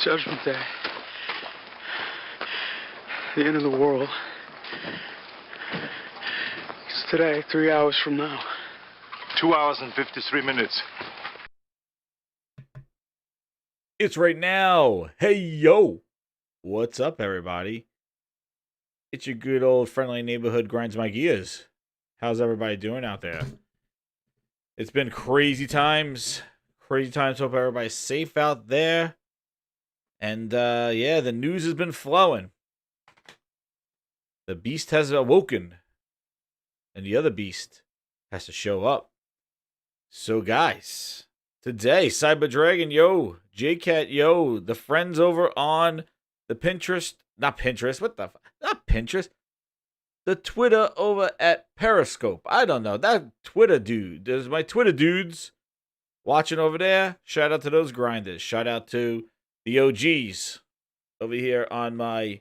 Judgment Day. The end of the world. It's today, 3 hours from now. 2 hours and 53 minutes. It's right now. Hey, yo. What's up, everybody? It's your good old friendly neighborhood grinds my gears. How's everybody doing out there? It's been crazy times. Crazy times. Hope everybody's safe out there. And, yeah, the news has been flowing. The beast has awoken. And the other beast has to show up. So, guys, today, Cyber Dragon, yo, JCat, yo, the friends over on the Pinterest, not Pinterest, not Pinterest, the Twitter over at Periscope. I don't know, that Twitter dude, there's my Twitter dudes watching over there. Shout out to those grinders. Shout out to the OGs over here on my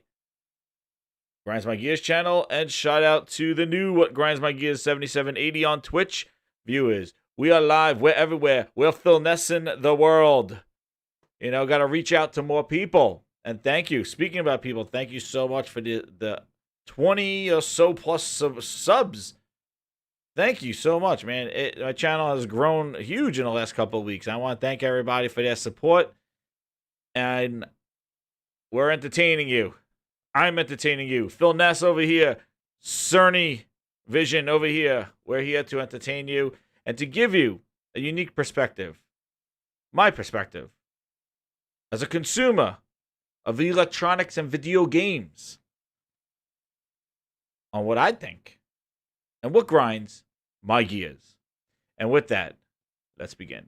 Grinds My Gears channel, and shout out to the new What Grinds My Gears 7780 on Twitch viewers. We are live. We're everywhere. We're finessing the world. You know, got to reach out to more people. And thank you. Speaking about people, thank you so much for the 20 or so plus subs. Thank you so much, man. My channel has grown huge in the last couple of weeks. I want to thank everybody for their support. And we're entertaining you. I'm entertaining you. Phil Ness over here. Cerny Vision over here. We're here to entertain you and to give you a unique perspective. My perspective. As a consumer of electronics and video games. On what I think. And what grinds my gears. And with that, let's begin.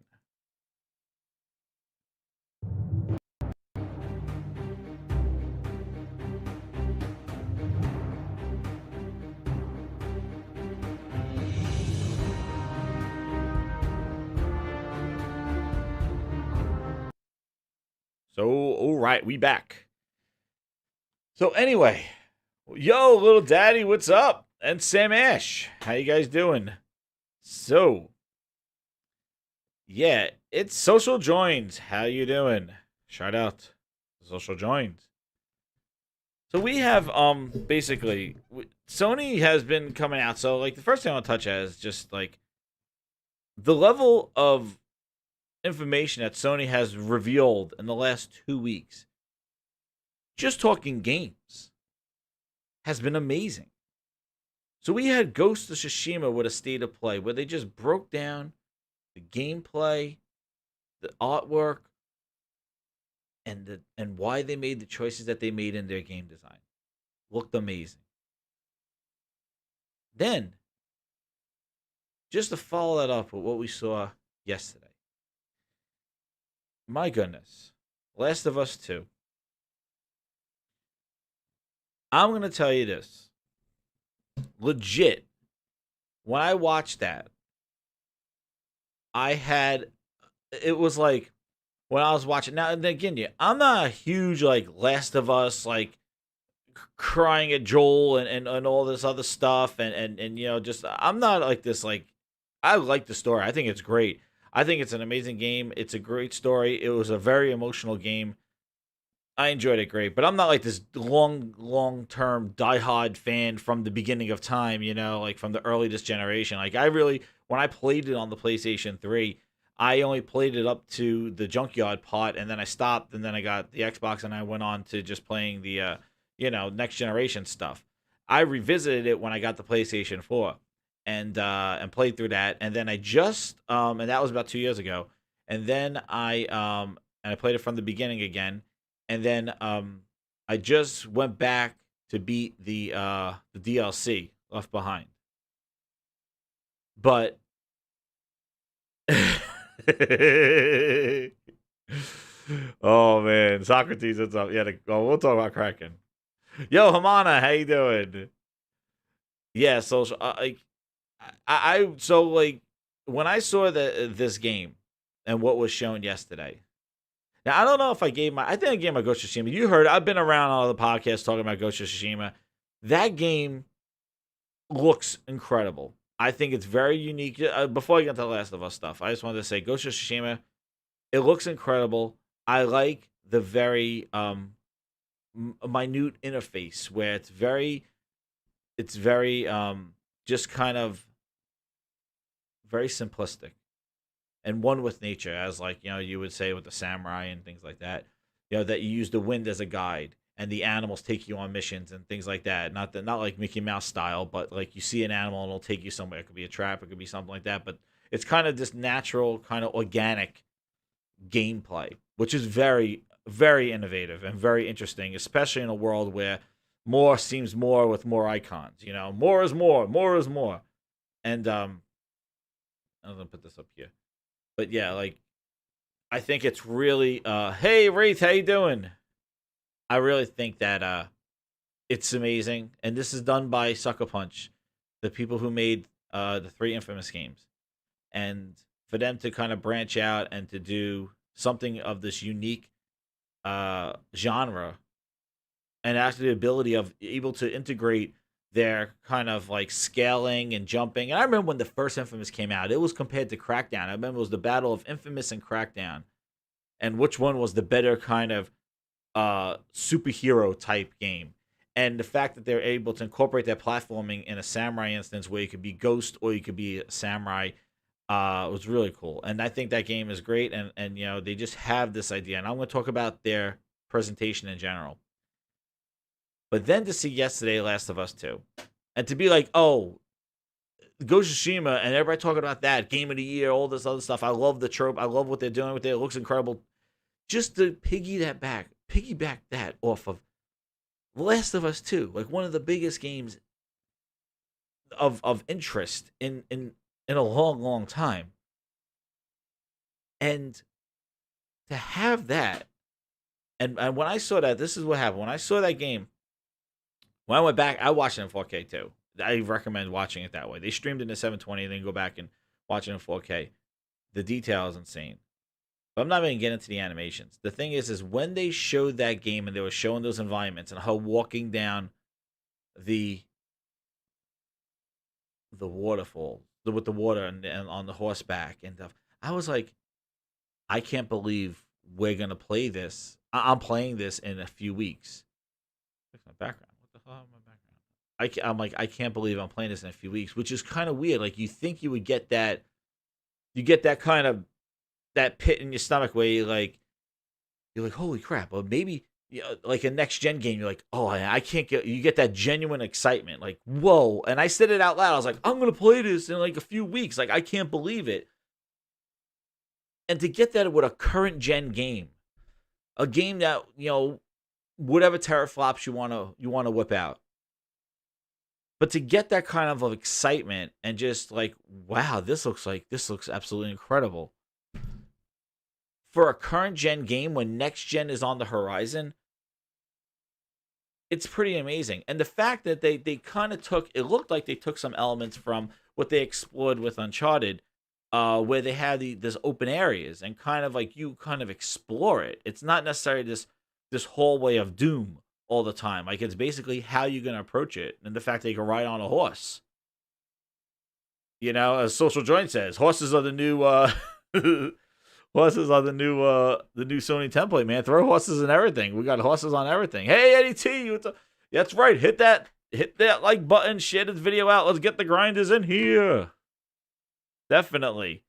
So, all right, we back. So, anyway, yo, little daddy, what's up? And Sam Ash, how you guys doing? So, yeah, it's Social Joins. How you doing? Shout out to Social Joins. So we have, basically, Sony has been coming out. So, like, the first thing I want to touch on is just, like, the level of information that Sony has revealed in the last 2 weeks, just talking games, has been amazing. So we had Ghost of Tsushima with a state of play where they just broke down the gameplay, the artwork, and why they made the choices that they made in their game design. Looked amazing. Then, just to follow that up with what we saw yesterday. My goodness. Last of Us 2. I'm going to tell you this. Legit. When I watched that, it was like, when I was watching, now, and again, yeah, I'm not a huge, like, Last of Us, like, crying at Joel and all this other stuff, and you know, just, I'm not like this, like, I like the story. I think it's great. I think it's an amazing game. It's a great story. It was a very emotional game. I enjoyed it great, but I'm not like this long-term diehard fan from the beginning of time, you know, like from the earliest generation. Like, when I played it on the PlayStation 3, I only played it up to the junkyard part, and then I stopped, and then I got the Xbox, and I went on to just playing the, next generation stuff. I revisited it when I got the PlayStation 4. And played through that, and then I just and that was about 2 years ago, and then I played it from the beginning again, and then I just went back to beat the DLC Left Behind, but oh man, Socrates, what's up? Yeah, we'll talk about Kracken. Yo, Hamana, how you doing? Yeah, social. So like when I saw this game and what was shown yesterday. Now I don't know if I think I gave my Ghost of Tsushima. You heard I've been around all the podcasts talking about Ghost of Tsushima. That game looks incredible. I think it's very unique. Before I get into the Last of Us stuff, I just wanted to say Ghost of Tsushima, it looks incredible. I like the very minute interface where it's very just kind of very simplistic and one with nature, as like you would say with the samurai and things like that. That you use the wind as a guide, and the animals take you on missions and things like that. Not like Mickey Mouse style, but like you see an animal and it'll take you somewhere. It could be a trap, it could be something like that. But it's kind of this natural, kind of organic gameplay, which is very, very innovative and very interesting, especially in a world where more seems more with more icons. More is more, more is more. And I'm gonna put this up here. But yeah, like I think it's really hey Wraith, how you doing? I really think that it's amazing. And this is done by Sucker Punch, the people who made the three infamous games. And for them to kind of branch out and to do something of this unique genre, and actually the ability of able to integrate their kind of like scaling and jumping. And I remember when the first Infamous came out, it was compared to Crackdown. I remember it was the battle of Infamous and Crackdown, and which one was the better kind of superhero type game. And the fact that they're able to incorporate that platforming in a samurai instance where you could be Ghost or you could be a samurai was really cool. And I think that game is great. And they just have this idea. And I'm going to talk about their presentation in general. But then to see yesterday Last of Us 2, and to be like, oh, Ghost of Tsushima, and everybody talking about that, Game of the Year, all this other stuff. I love the trope. I love what they're doing with it. It looks incredible. Just to piggyback that off of Last of Us 2, like one of the biggest games of interest in a long, long time. And to have that, and when I saw that, this is what happened. When I saw that game, when I went back, I watched it in 4K too. I recommend watching it that way. They streamed it in 720 and then go back and watch it in 4K. The detail is insane. But I'm not even getting into the animations. The thing is when they showed that game and they were showing those environments and her walking down the waterfall with the water and on the horseback and stuff, I was like, I can't believe we're gonna play this. I'm playing this in a few weeks. What's my background? What the hell is my background? I'm like, I can't believe I'm playing this in a few weeks, which is kind of weird. Like you think you would get that, you get that kind of that pit in your stomach where you're like, holy crap. Or maybe like a next gen game, you're like, oh, I can't get. You get that genuine excitement, like whoa. And I said it out loud. I was like, I'm gonna play this in like a few weeks. Like I can't believe it. And to get that with a current gen game, a game that whatever teraflops you wanna whip out. But to get that kind of excitement and just like, wow, this looks absolutely incredible. For a current gen game when next gen is on the horizon, it's pretty amazing. And the fact that they kind of it looked like they took some elements from what they explored with Uncharted, where they had this open areas and kind of like you kind of explore it. It's not necessarily this hallway of doom all the time. Like it's basically how you're gonna approach it, and the fact that you can ride on a horse. As Social Joint says, horses are the new horses are the new Sony template, man. Throw horses in everything. We got horses on everything. Hey Eddie T, that's right. Hit that like button, share this video out. Let's get the grinders in here. Definitely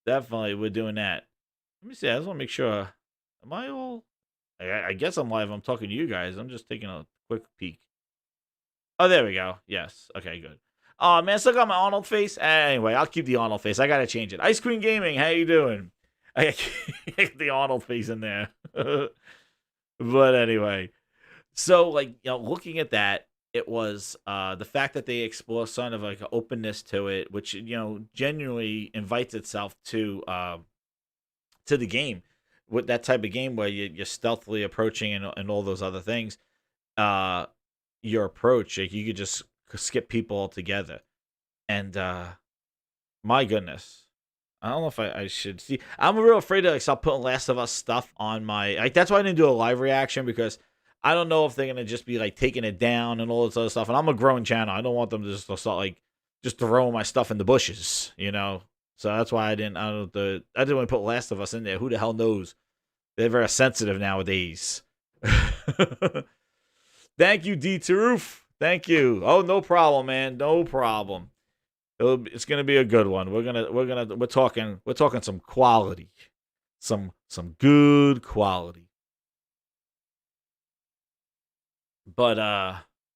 we're doing that. Let me see. I just want to make sure. Am I all? I guess I'm live. I'm talking to you guys. I'm just taking a quick peek. Oh, there we go. Yes. Okay, good. Oh man, still got my Arnold face. Anyway, I'll keep the Arnold face. I gotta change it. Ice Queen Gaming, how you doing? I get the Arnold face in there. But anyway, so like looking at that, it was the fact that they explore some of like an openness to it, which genuinely invites itself to the game. With that type of game where you're stealthily approaching and all those other things, your approach, like you could just skip people altogether. And my goodness, I don't know if I should see. I'm real afraid to start putting Last of Us stuff on my. That's why I didn't do a live reaction, because I don't know if they're gonna just be like taking it down and all this other stuff. And I'm a growing channel. I don't want them to just start like just throwing my stuff in the bushes, So that's why I didn't want to put Last of Us in there. Who the hell knows They're very sensitive nowadays. Thank you, D Taroof. Thank you. Oh, no problem, man. No problem. It's gonna be a good one. We're talking some quality, some good quality. But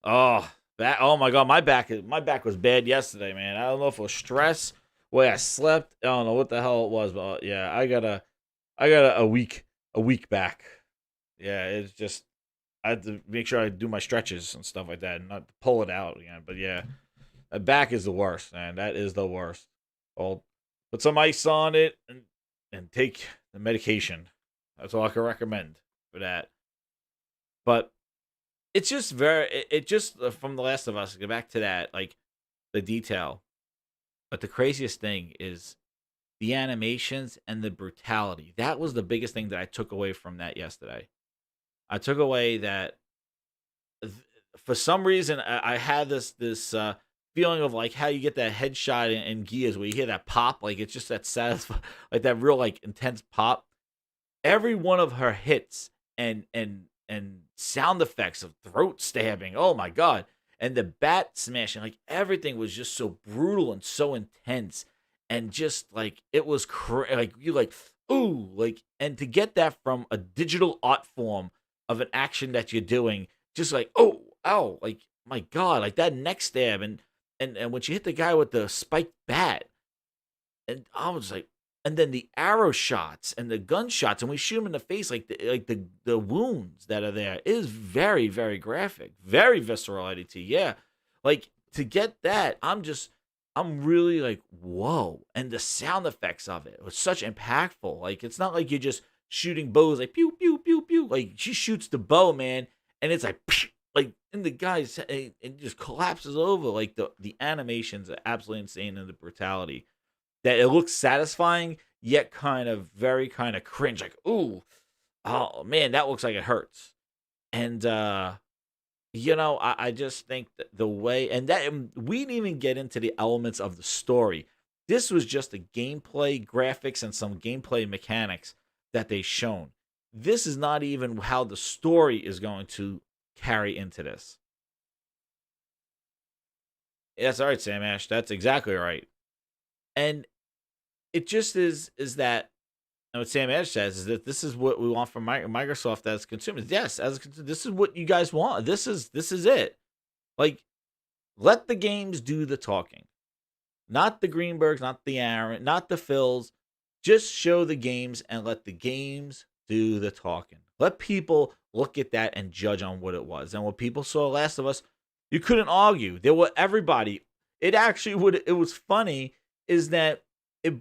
oh my god, my back was bad yesterday, man. I don't know if it was stress, way I slept. I don't know what the hell it was, but yeah, I got a week back. Yeah, it's just I had to make sure I do my stretches and stuff like that, and not pull it out again. But yeah, the back is the worst, man. That is the worst. Well, put some ice on it and take the medication. That's all I can recommend for that. But it's just it just from The Last of Us. Go back to that, like the detail. But the craziest thing is the animations and the brutality. That was the biggest thing that I took away from that yesterday. I took away that for some reason I had this feeling of like how you get that headshot in Gears where you hear that pop, like it's just that satisfying, like that real like intense pop. Every one of her hits and sound effects of throat stabbing. Oh my god. And the bat smashing, like everything was just so brutal and so intense, and just like it was like you like ooh like, and to get that from a digital art form of an action that you're doing, just like oh ow, like my god, like that neck stab, and when she hit the guy with the spiked bat, and I was like, and then the arrow shots and the gunshots, and we shoot him in the face, like the wounds that are there is very graphic, very visceral editing. Yeah, like to get that, I'm really like whoa, and the sound effects of it was such impactful. Like it's not like you're just shooting bows like pew pew pew pew. Like she shoots the bow, man, and it's like like in the guy's it just collapses over. Like the animations are absolutely insane, and the brutality that it looks satisfying yet kind of very kind of cringe, like ooh, oh man, that looks like it hurts. And I just think that the way, and that we didn't even get into the elements of the story. This was just the gameplay graphics and some gameplay mechanics that they shown. This is not even how the story is going to carry into this. That's all right, Sam Ash. That's exactly right. And it just is that, and what Sam Ash says is that this is what we want from Microsoft as consumers. Yes, this is what you guys want. This is it. Like, let the games do the talking, not the Greenbergs, not the Aaron, not the Phils. Just show the games and let the games do the talking. Let people look at that and judge on what it was. And when people saw Last of Us, you couldn't argue. There were everybody. It actually would. It was funny is that it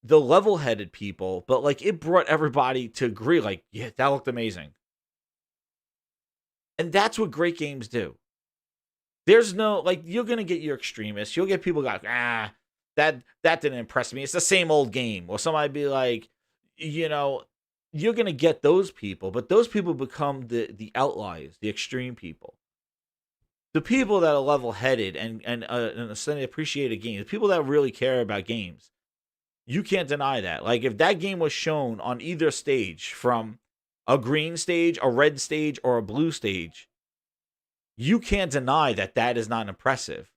the level-headed people, but like it brought everybody to agree. Like, yeah, that looked amazing. And that's what great games do. There's no like you're gonna get your extremists. You'll get people like that didn't impress me. It's the same old game. Or somebody be like, you're gonna get those people, but those people become the outliers, the extreme people. The people that are level headed and appreciate a game, the people that really care about games, you can't deny that. Like if that game was shown on either stage, from a green stage, a red stage, or a blue stage, you can't deny that that is not impressive.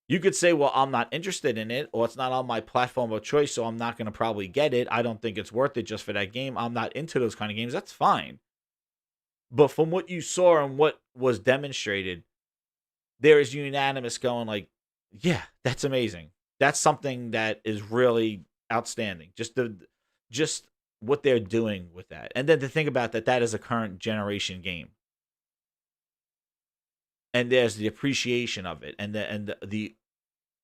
You could say, well, I'm not interested in it, or it's not on my platform of choice, so I'm not going to probably get it. I don't think it's worth it just for that game. I'm not into those kind of games. That's fine. But from what you saw and what was demonstrated, there is unanimous going like, yeah, that's amazing. That's something that is really outstanding. Just what they're doing with that. And then to think about that is a current generation game. And there's the appreciation of it and the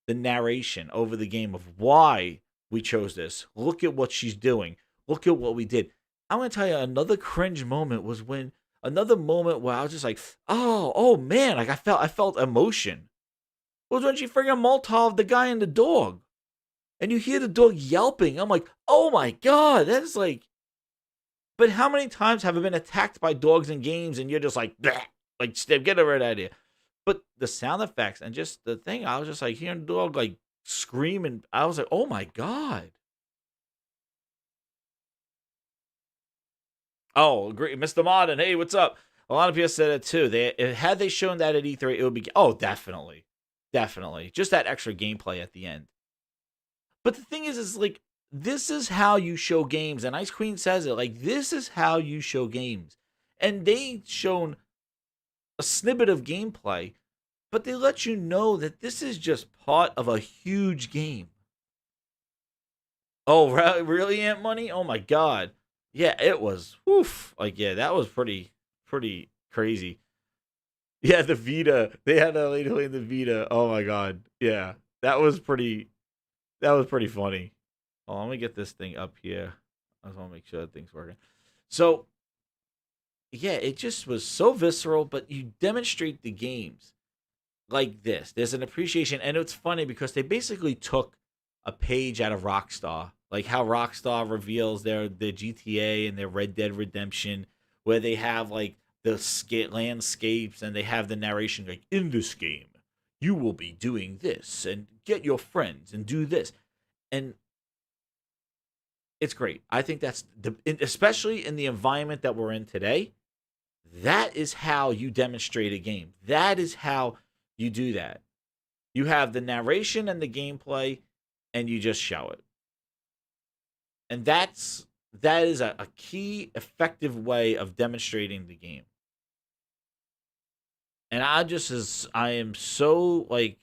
narration over the game of why we chose this. Look at what she's doing. Look at what we did. I'm gonna tell you another cringe moment was when another moment where I was just like, oh man, like I felt emotion. It was when she friggin' Molotov the guy and the dog. And you hear the dog yelping. I'm like, oh my god, that is like. But how many times have I been attacked by dogs in games and you're just like, bleh, like get over that idea. But the sound effects and just the thing, I was just like hearing the dog like screaming. I was like, oh my god. Oh, great, Mr. Modern. Hey, what's up? A lot of people said it too. Had they shown that at E3, it would be definitely, definitely, just that extra gameplay at the end. But the thing is like this is how you show games, and Ice Queen says it like this is how you show games, and they shown a snippet of gameplay, but they let you know that this is just part of a huge game. Oh, really, Ant Money? Oh my God. Yeah, it was. Oof. Like, yeah, that was pretty crazy. Yeah, the Vita. They had a lady playing the Vita. Oh my God. Yeah, that was pretty. That was pretty funny. Oh, let me get this thing up here. I just want to make sure that thing's working. So, yeah, it just was so visceral, but you demonstrate the games like this. There's an appreciation, and it's funny because they basically took a page out of Rockstar, like how Rockstar reveals their GTA and their Red Dead Redemption, where they have like the landscapes and they have the narration like in this game, you will be doing this and get your friends and do this, and it's great. I think that's especially in the environment that we're in today. That is how you demonstrate a game. That is how you do that. You have the narration and the gameplay, and you just show it. And that is a key effective way of demonstrating the game. And I am so like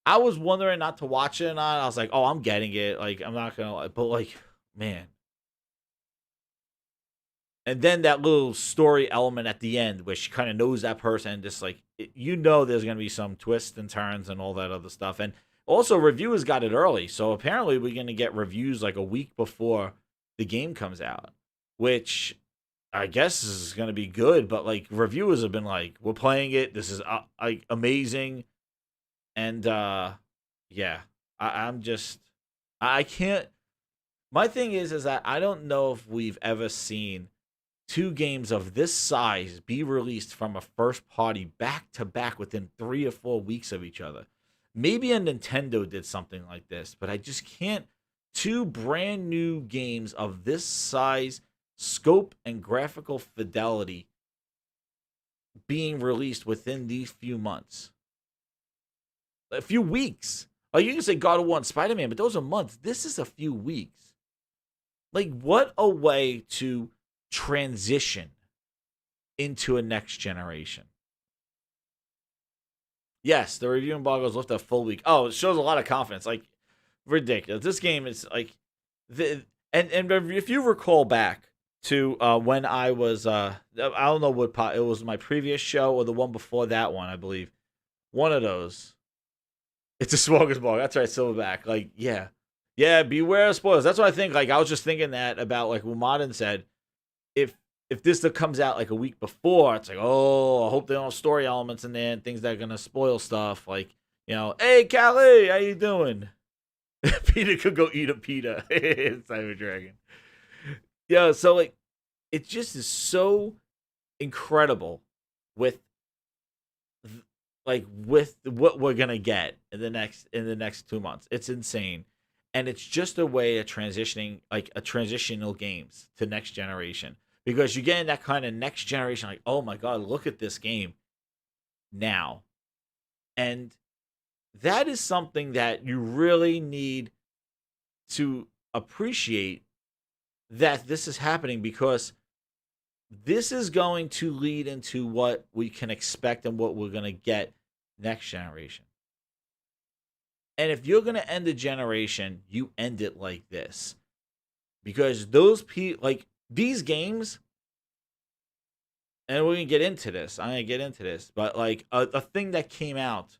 I was wondering not to watch it or not. I was like, oh, I'm getting it. Like, I'm not gonna, but like, man. And then that little story element at the end, where she kind of knows that person, just like there's gonna be some twists and turns and all that other stuff. And also, reviewers got it early, so apparently we're gonna get reviews like a week before the game comes out, which I guess is gonna be good. But like, reviewers have been like, "We're playing it. This is like amazing," and yeah, I'm just I can't. My thing is that I don't know if we've ever seen two games of this size be released from a first party back to back within 3 or 4 weeks of each other. Maybe a Nintendo did something like this, but I just can't. Two brand new games of this size, scope, and graphical fidelity being released within these few months. A few weeks. Like, you can say God of War and Spider-Man, but those are months. This is a few weeks. Like, what a way to transition into a next generation. Yes, the review embargo is lifted a full week. Oh, it shows a lot of confidence. Like, ridiculous. This game is like and if you recall back to when I was I don't know what it was, my previous show or the one before that one, I believe. One of those. It's a smorgasbord. That's right, Silverback. Like, yeah. Yeah, beware of spoilers. That's what I think. Like, I was just thinking that about like what Modern said. If this comes out like a week before, it's like, oh, I hope they don't have story elements in there and things that are gonna spoil stuff. Like, hey Callie, how you doing? Peter could go eat a pita. Cyber Dragon. Yeah, so like it just is so incredible with with what we're gonna get in the next 2 months. It's insane. And it's just a way of transitioning, like a transitional games to next generation. Because you're getting that kind of next generation, like, oh my God, look at this game now. And that is something that you really need to appreciate, that this is happening, because this is going to lead into what we can expect and what we're going to get next generation. And if you're going to end a generation, you end it like this. Because those people, like these games, and we're going to get into this. I'm going to get into this. But like a thing that came out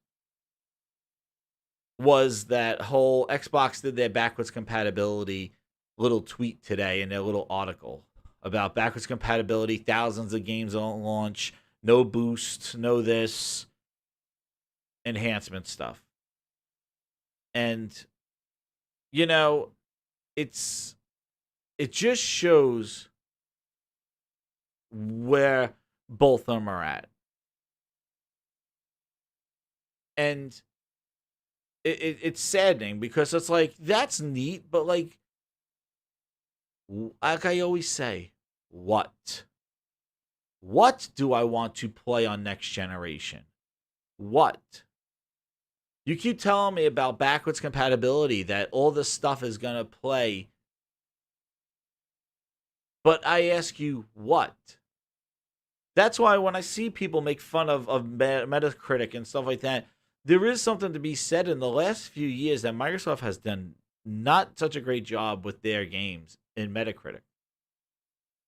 was that whole Xbox did their backwards compatibility little tweet today in their little article about backwards compatibility, thousands of games on launch, no boost, no this, enhancement stuff. And, it just shows where both of them are at. And it's saddening because it's like, that's neat, but like I always say, what? What do I want to play on next generation? What? You keep telling me about backwards compatibility, that all this stuff is going to play. But I ask you, what? That's why when I see people make fun of Metacritic and stuff like that, there is something to be said in the last few years that Microsoft has done not such a great job with their games in Metacritic.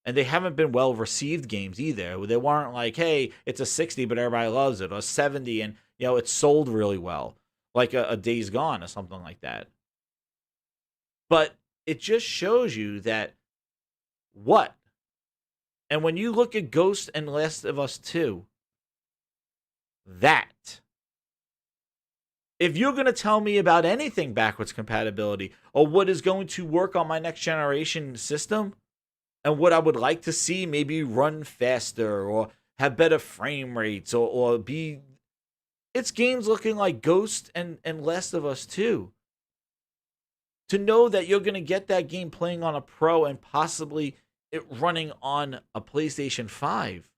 And they haven't been well received games either. They weren't like, hey, it's a 60, but everybody loves it, or 70, and it's sold really well, like a Days Gone or something like that. But it just shows you that what? And when you look at Ghost and Last of Us 2, that. If you're going to tell me about anything backwards compatibility or what is going to work on my next generation system and what I would like to see maybe run faster or have better frame rates or be... It's games looking like Ghost and Last of Us 2. To know that you're going to get that game playing on a Pro and possibly it running on a PlayStation 5.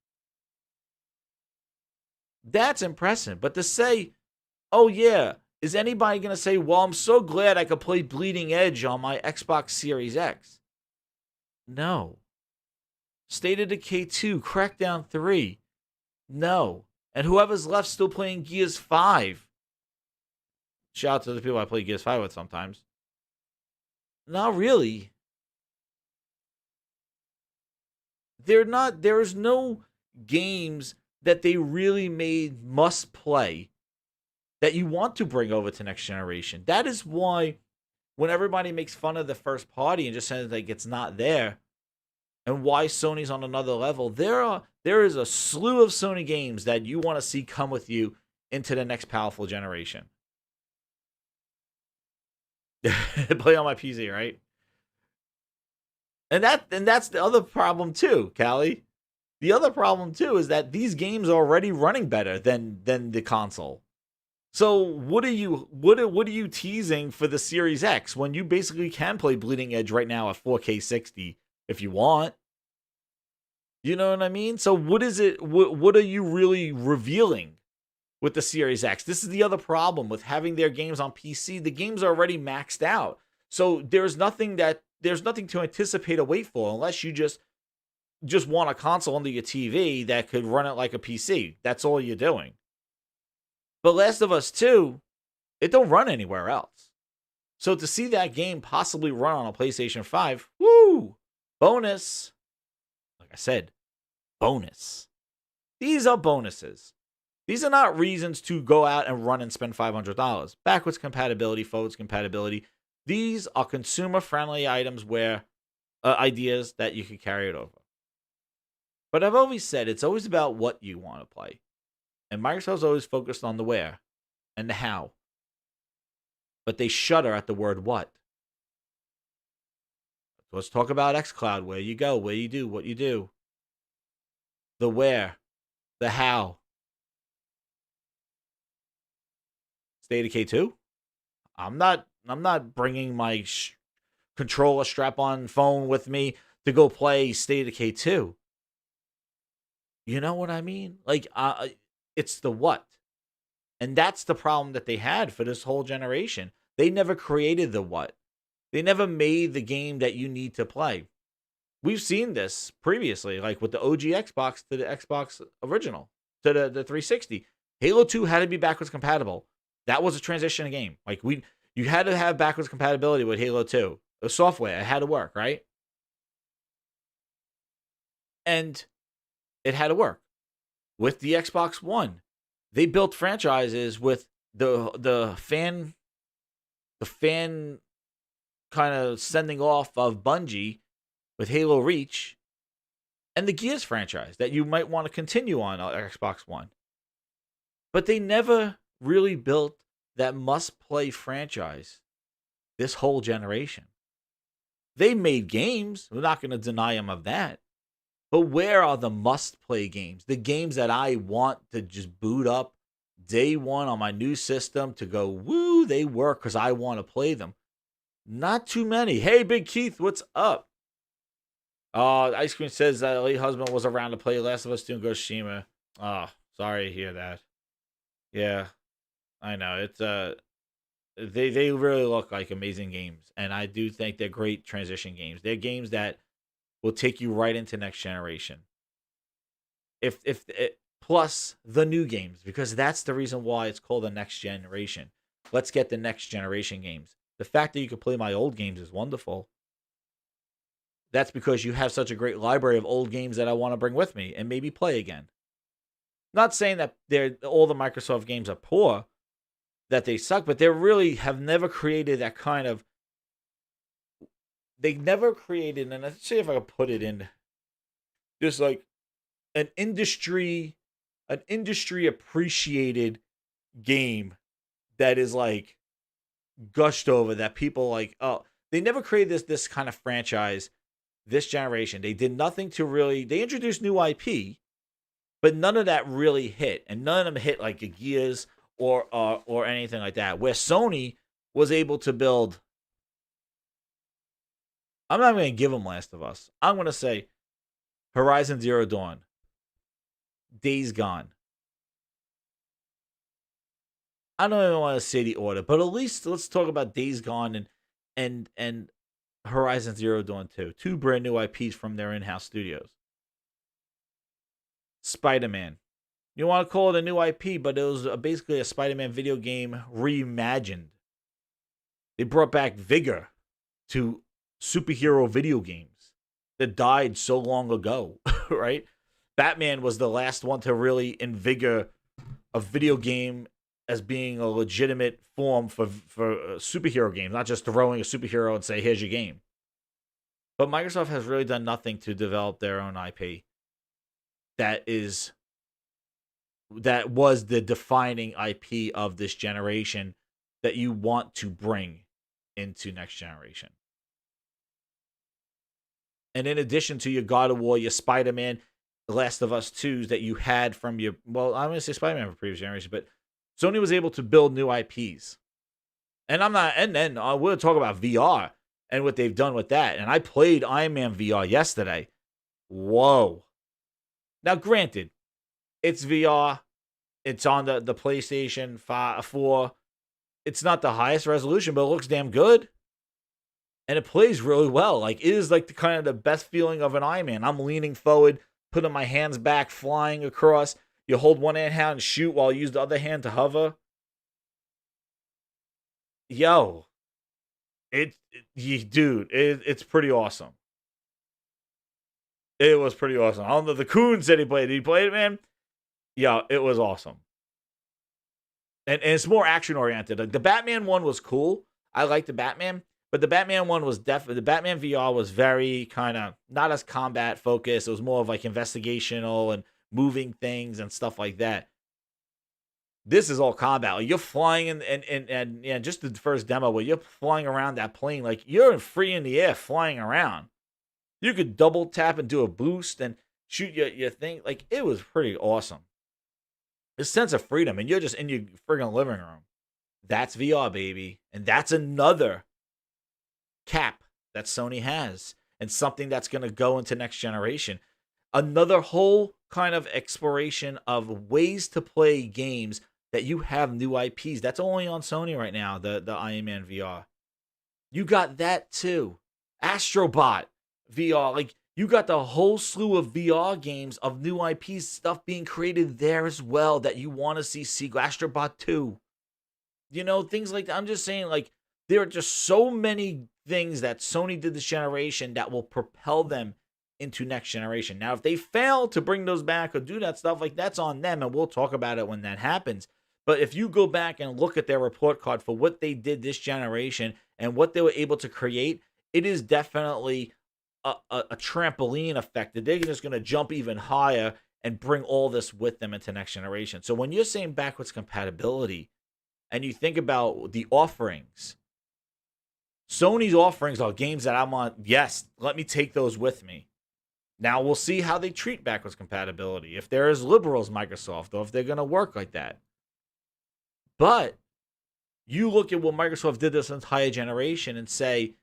That's impressive. But to say, oh yeah, is anybody going to say, well, I'm so glad I could play Bleeding Edge on my Xbox Series X? No. State of Decay 2, Crackdown 3. No. And whoever's left still playing Gears 5. Shout out to the people I play Gears 5 with sometimes. Not really. There is no games that they really made must play that you want to bring over to next generation. That is why when everybody makes fun of the first party and just says like it's not there, and why Sony's on another level, there is a slew of Sony games that you want to see come with you into the next powerful generation. Play on my PC, right? And that's the other problem too, Callie. The other problem too is that these games are already running better than the console. So what are you teasing for the Series X when you basically can play Bleeding Edge right now at 4K 60 if you want? You know what I mean? So what is it? What are you really revealing with the Series X? This is the other problem with having their games on PC. The games are already maxed out. So there's nothing to anticipate or wait for unless you just want a console under your TV that could run it like a PC. That's all you're doing. But Last of Us 2, it don't run anywhere else. So to see that game possibly run on a PlayStation 5, woo! Bonus. Like I said, bonus. These are bonuses. These are not reasons to go out and run and spend $500. Backwards compatibility, forwards compatibility. These are consumer-friendly items where ideas that you can carry it over. But I've always said it's always about what you want to play. And Microsoft's always focused on the where and the how. But they shudder at the word what. Let's talk about xCloud, where you go, where you do, what you do. The where, the how. State of K2? I'm not bringing my controller strap-on phone with me to go play State of K2. You know what I mean? Like, it's the what. And that's the problem that they had for this whole generation. They never created the what. They never made the game that you need to play. We've seen this previously, like with the OG Xbox to the Xbox original, to the 360. Halo 2 had to be backwards compatible. That was a transition game. Like you had to have backwards compatibility with Halo 2. The software, it had to work, right? And it had to work. With the Xbox One, they built franchises with the fan kind of sending off of Bungie with Halo Reach and the Gears franchise that you might want to continue on Xbox One. But they never really built that must-play franchise this whole generation. They made games. We're not going to deny them of that. But where are the must-play games? The games that I want to just boot up day one on my new system to go, woo, they work because I want to play them. Not too many. Hey, Big Keith, what's up? Ice Cream says that late husband was around to play Last of Us 2 and Ghost of Tsushima. Oh, sorry to hear that. Yeah, I know. It's they really look like amazing games, and I do think they're great transition games. They're games that will take you right into next generation. If it, plus the new games, because that's the reason why it's called the next generation. Let's get the next generation games. The fact that you can play my old games is wonderful. That's because you have such a great library of old games that I want to bring with me and maybe play again. Not saying that all the Microsoft games are poor, that they suck, but they really have never created that kind of. They never created, and let's see if I can put it in, just like an industry appreciated game that is like gushed over, that people like. Oh, they never created this kind of franchise this generation. They did nothing to really. They introduced new IP, but none of that really hit, and none of them hit like a Gears or anything like that. Where Sony was able to build. I'm not going to give them Last of Us. I'm going to say Horizon Zero Dawn, Days Gone. I don't even want to say the order, but at least let's talk about Days Gone and Horizon Zero Dawn 2. Two brand new IPs from their in-house studios. Spider-Man. You want to call it a new IP, but it was basically a Spider-Man video game reimagined. They brought back vigor to superhero video games that died so long ago, right? Batman was the last one to really invigor a video game as being a legitimate form for superhero games, not just throwing a superhero and say, here's your game. But Microsoft has really done nothing to develop their own IP that was the defining IP of this generation that you want to bring into next generation. And in addition to your God of War, your Spider-Man, The Last of Us 2s that you had from your, well, I'm going to say Spider-Man for previous generation, but Sony was able to build new IPs. And then we'll talk about VR and what they've done with that. And I played Iron Man VR yesterday. Whoa. Now, granted, it's VR. It's on the PlayStation 4. It's not the highest resolution, but it looks damn good. And it plays really well. Like, it is like the kind of the best feeling of an Iron Man. I'm leaning forward, putting my hands back, flying across. You hold one hand out and shoot while you use the other hand to hover. Yo. It's pretty awesome. It was pretty awesome. I don't know. The Coon said he played it. Did he play it, man? Yeah, it was awesome. And it's more action oriented. Like, the Batman one was cool. I liked the Batman. But the Batman one was definitely, the Batman VR was very kind of not as combat focused. It was more of like investigational and moving things and stuff like that. This is all combat. Like, you're flying and just the first demo where you're flying around that plane, like you're free in the air flying around. You could double tap and do a boost and shoot your thing. Like, it was pretty awesome. This sense of freedom, and you're just in your friggin' living room. That's VR, baby. And that's another cap that Sony has, and something that's going to go into next generation. Another whole kind of exploration of ways to play games that you have new IPs. That's only on Sony right now, the Iron Man VR. You got that too. Astrobot VR. Like, you got the whole slew of VR games of new IPs, stuff being created there as well that you want to see sequel. Astrobot 2. You know, things like that. I'm just saying, like, there are just so many things that Sony did this generation that will propel them into next generation. Now, if they fail to bring those back or do that stuff, like, that's on them, and we'll talk about it when that happens. But if you go back and look at their report card for what they did this generation and what they were able to create, it is definitely a trampoline effect that they're just going to jump even higher and bring all this with them into next generation. So when you're saying backwards compatibility and you think about the offerings, Sony's offerings are games that I'm on. Yes, let me take those with me. Now we'll see how they treat backwards compatibility. If they're as liberal as Microsoft, or if they're going to work like that. But you look at what Microsoft did this entire generation and say,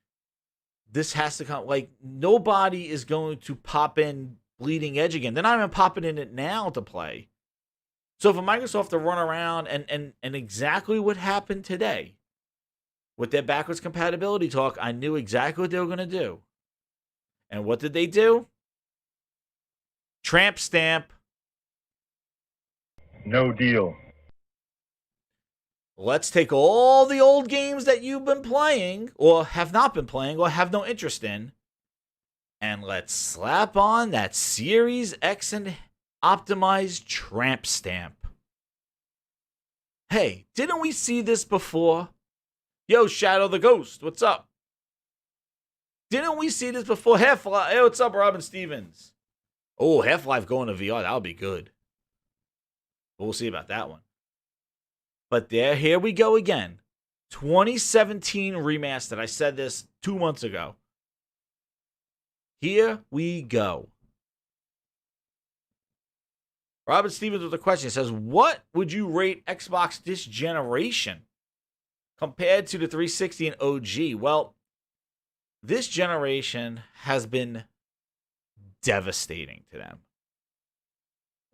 this has to come. Like, nobody is going to pop in Bleeding Edge again. They're not even popping in it now to play. So for Microsoft to run around and exactly what happened today with their backwards compatibility talk, I knew exactly what they were going to do. And what did they do? Tramp stamp. No deal. Let's take all the old games that you've been playing, or have not been playing, or have no interest in, and let's slap on that Series X and optimized tramp stamp. Hey, didn't we see this before? Yo, Shadow the Ghost, what's up? Didn't we see this before? Half-Life, hey, what's up, Robin Stevens? Oh, Half-Life going to VR, that'll be good. We'll see about that one. But here we go again. 2017 remastered. I said this 2 months ago. Here we go. Robert Stevens with a question. He says, what would you rate Xbox this generation compared to the 360 and OG? Well, this generation has been devastating to them.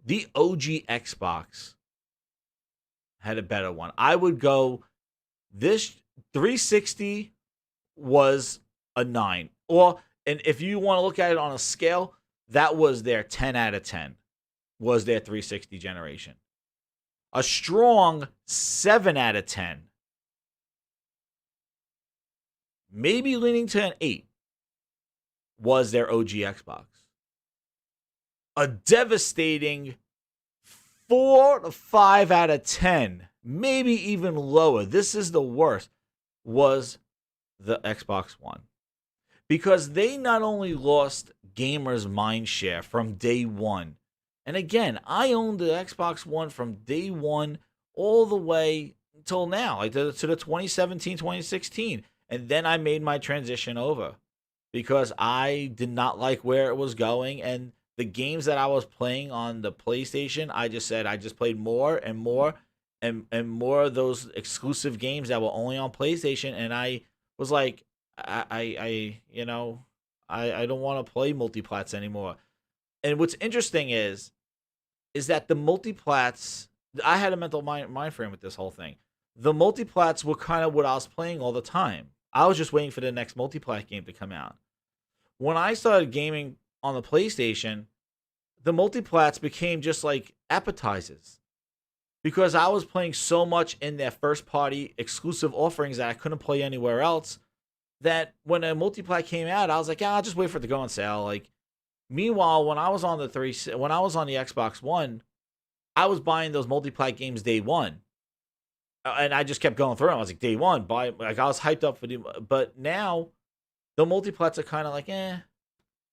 The OG Xbox had a better one. I would go, this 360 was a 9. And if you want to look at it on a scale, that was their 10 out of 10, was their 360 generation. A strong 7 out of 10. Maybe leaning to an 8 was their OG Xbox. A devastating 4 to 5 out of 10, maybe even lower. This is the worst, was the Xbox One. Because they not only lost gamers' mindshare from day one, and again, I owned the Xbox One from day one all the way until now, like to the 2017, 2016. And then I made my transition over because I did not like where it was going. And the games that I was playing on the PlayStation, I just played more and more and more of those exclusive games that were only on PlayStation. And I was like, I don't want to play multiplats anymore. And what's interesting is that the multiplats, I had a mental mind frame with this whole thing. The multiplats were kind of what I was playing all the time. I was just waiting for the next multiplat game to come out. When I started gaming on the PlayStation, the multiplats became just like appetizers. Because I was playing so much in their first party exclusive offerings that I couldn't play anywhere else, that when a multiplat came out, I was like, I'll just wait for it to go on sale. Like, meanwhile, when I was on the Xbox One, I was buying those multiplat games day one. And I just kept going through them. I was like, day one, buy. Like, I was hyped up for but now the multiplats are kind of like,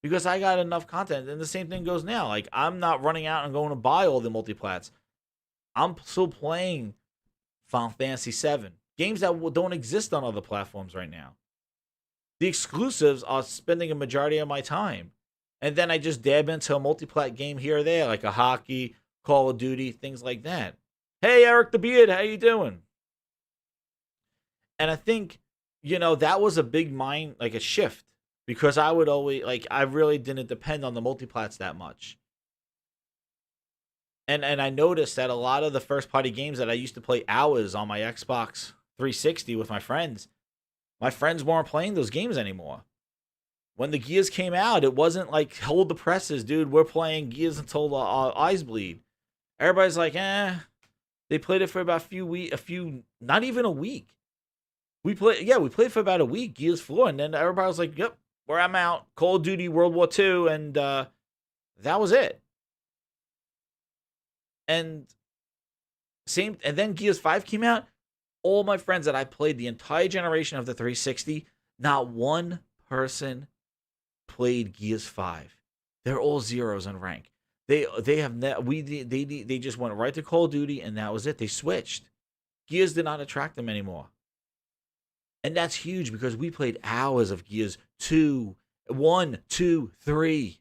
because I got enough content. And the same thing goes now. Like, I'm not running out and going to buy all the multiplats. I'm still playing Final Fantasy VII. Games that don't exist on other platforms right now. The exclusives are spending a majority of my time. And then I just dab into a multiplat game here or there, like a hockey, Call of Duty, things like that. Hey, Eric the Beard, how you doing? And I think, that was a big a shift. Because I would always, I really didn't depend on the multiplats that much. And I noticed that a lot of the first party games that I used to play hours on my Xbox 360 with my friends weren't playing those games anymore. When the Gears came out, it wasn't like, hold the presses, dude, we're playing Gears until our eyes bleed. Everybody's like, They played it for about not even a week. We played for about a week, Gears 4, and then everybody was like, yep, I'm out. Call of Duty World War II, and that was it. And then Gears 5 came out. All my friends that I played the entire generation of the 360, not one person played Gears 5. They're all zeros in rank. They just went right to Call of Duty, and that was it. They switched. Gears did not attract them anymore. And that's huge because we played hours of Gears 1, 2, 3.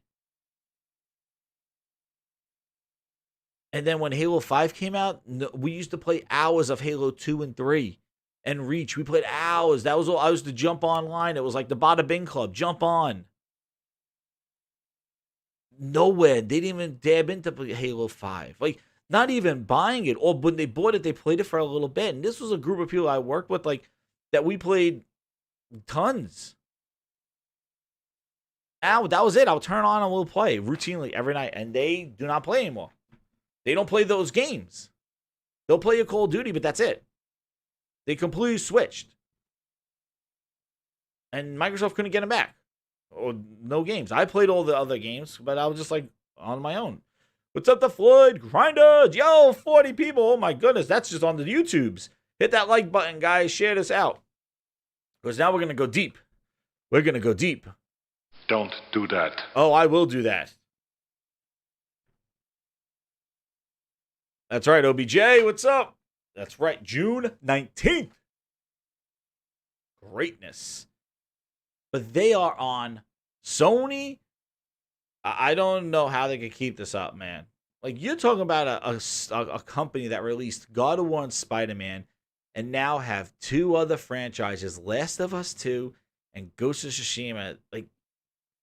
And then when Halo 5 came out, we used to play hours of Halo 2 and 3. and Reach. We played hours. That was all. I used to jump online. It was like the Bada Bing Club. Jump on. Nowhere. They didn't even dab into Halo 5. Like, not even buying it. Or when they bought it, they played it for a little bit. And this was a group of people I worked with, like, that we played tons. Now, that was it. I'll turn on and we'll play routinely every night. And they do not play anymore. They don't play those games. They'll play a Call of Duty, but that's it. They completely switched. And Microsoft couldn't get them back. Or no games. I played all the other games, but I was just like on my own. What's up, the Floyd Grinders? Yo, 40 people. Oh my goodness. That's just on the YouTubes. Hit that like button, guys. Share this out. Because now we're going to go deep. We're going to go deep. Don't do that. Oh, I will do that. That's right, OBJ. What's up? That's right, June 19th. Greatness. But they are on Sony. I don't know how they could keep this up, man. Like, you're talking about a company that released God of War and Spider-Man and now have two other franchises, Last of Us 2 and Ghost of Tsushima, like,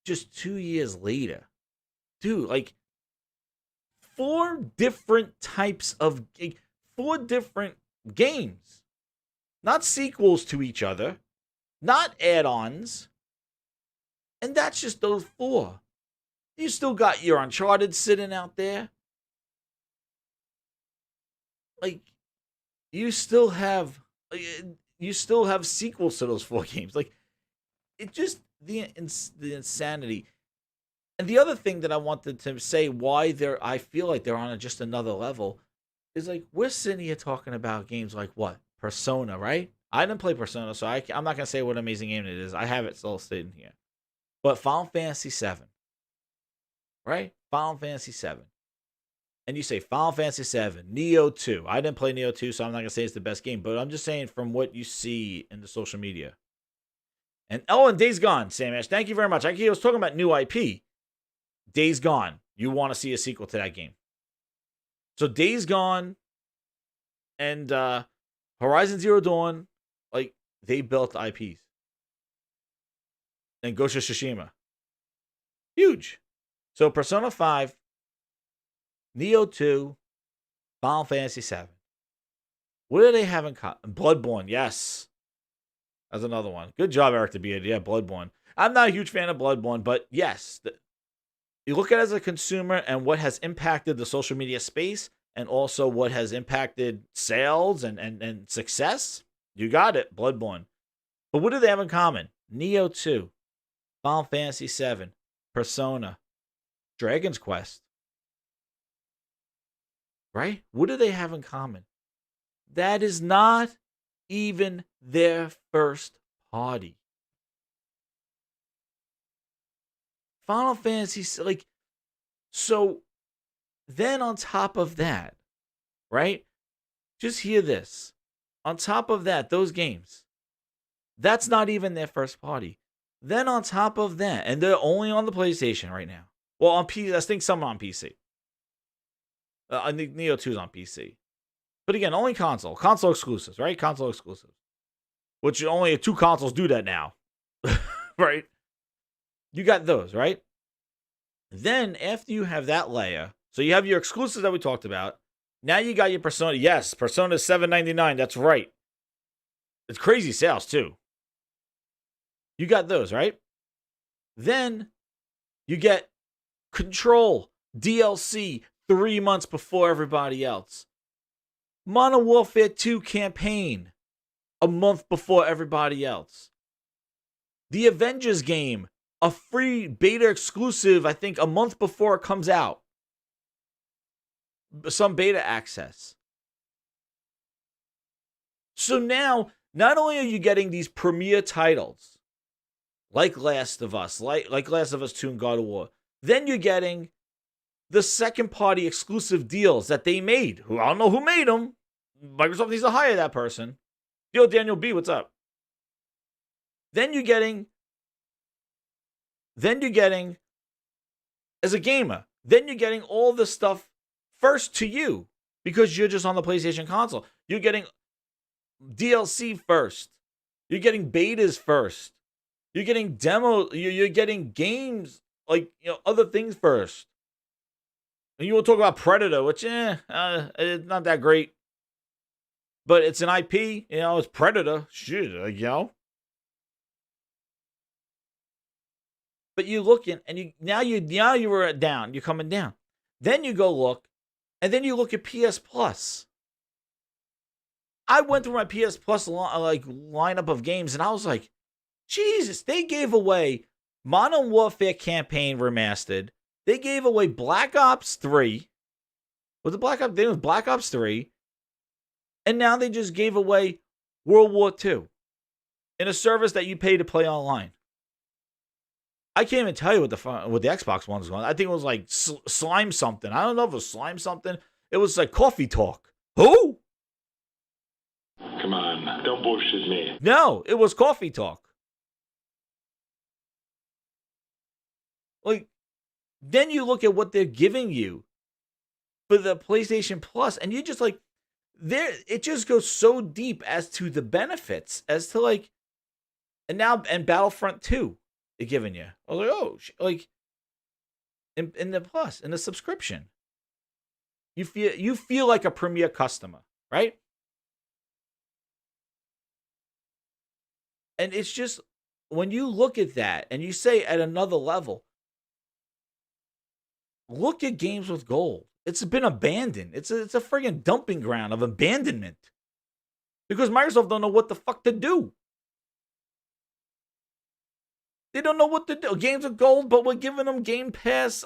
just 2 years later. Dude, like, four different games. Not sequels to each other. Not add-ons. And that's just those four. You still got your Uncharted sitting out there. Like, you still have sequels to those four games. Like, it just, the insanity. And the other thing that I wanted to say why I feel like they're on just another level is, like, we're sitting here talking about games like what? Persona, right? I didn't play Persona, so I'm not going to say what an amazing game it is. I have it still sitting here. But Final Fantasy VII, right? Final Fantasy VII. And you say Final Fantasy VII, Neo 2. I didn't play Neo 2, so I'm not going to say it's the best game. But I'm just saying from what you see in the social media. And Days Gone, Sam Ash. Thank you very much. I was talking about new IP. Days Gone. You want to see a sequel to that game. So Days Gone and Horizon Zero Dawn, like, they built IPs. And Ghost of Tsushima. Huge. So Persona 5, Neo 2, Final Fantasy 7. What do they have in common? Bloodborne, yes. That's another one. Good job, Eric to be it. Yeah, Bloodborne. I'm not a huge fan of Bloodborne, but yes. You look at it as a consumer and what has impacted the social media space and also what has impacted sales and success. You got it, Bloodborne. But what do they have in common? Neo 2, Final Fantasy 7, Persona, Dragon's Quest. Right? What do they have in common? That is not even their first party. Final Fantasy, like, so then on top of that, right? Just hear this. On top of that, those games, that's not even their first party. Then on top of that, and they're only on the PlayStation right now. Well, on PC, I think some on PC. I think Neo 2 is on PC. But again, only console. Console exclusives, right? Console exclusives. Which only 2 consoles do that now. Right? You got those, right? Then, after you have that layer, so you have your exclusives that we talked about. Now you got your Persona. Yes, Persona is $7.99. That's right. It's crazy sales, too. You got those, right? Then you get Control DLC 3 months before everybody else. Modern Warfare 2 campaign a month before everybody else. The Avengers game, a free beta exclusive, I think a month before it comes out. Some beta access. So now, not only are you getting these premier titles, like Last of Us, like Last of Us 2 and God of War, then you're getting the second party exclusive deals that they made. Who I don't know who made them. Microsoft needs to hire that person. Yo, Daniel B, what's up? Then you're getting, as a gamer, then you're getting all the stuff first to you because you're just on the PlayStation console. You're getting DLC first. You're getting betas first. You're getting demo. You're getting games like other things first. And you will talk about Predator, which it's not that great, but it's an IP. It's Predator. Shit. But you looking, and now you were down. You're coming down. Then you go look, and then you look at PS Plus. I went through my PS Plus lineup of games, and I was like, Jesus, they gave away Modern Warfare Campaign Remastered. They gave away Black Ops 3. Was it Black Ops? It was Black Ops 3. And now they just gave away World War II in a service that you pay to play online. I can't even tell you what the Xbox One was going. I think it was like Slime something. I don't know if it was Slime something. It was like Coffee Talk. Who? Come on, don't bullshit me. No, it was Coffee Talk. Like, then you look at what they're giving you for the PlayStation Plus, and you just like, it just goes so deep as to the benefits, as to like, and Battlefront 2 they're giving you. I was like, oh, like, in the Plus, in the subscription, you feel like a premier customer, right? And it's just, when you look at that and you say at another level, look at games with gold. It's been abandoned. It's a friggin' dumping ground of abandonment. Because Microsoft don't know what the fuck to do. They don't know what to do. Games with gold, but we're giving them Game Pass.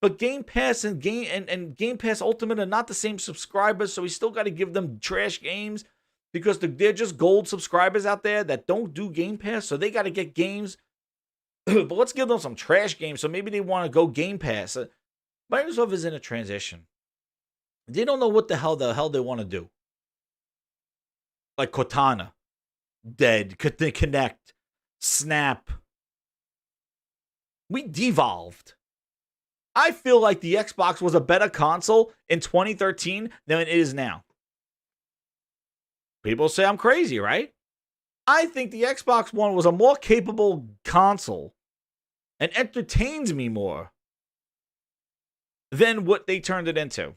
But Game Pass and Game Pass Ultimate are not the same subscribers, so we still got to give them trash games. Because they're just gold subscribers out there that don't do Game Pass, so they got to get games. But let's give them some trash games, so maybe they want to go Game Pass. Microsoft is in a transition. They don't know what the hell they want to do. Like Cortana, dead. Connect, Snap. We devolved. I feel like the Xbox was a better console in 2013 than it is now. People say I'm crazy, right? I think the Xbox One was a more capable console and entertains me more than what they turned it into.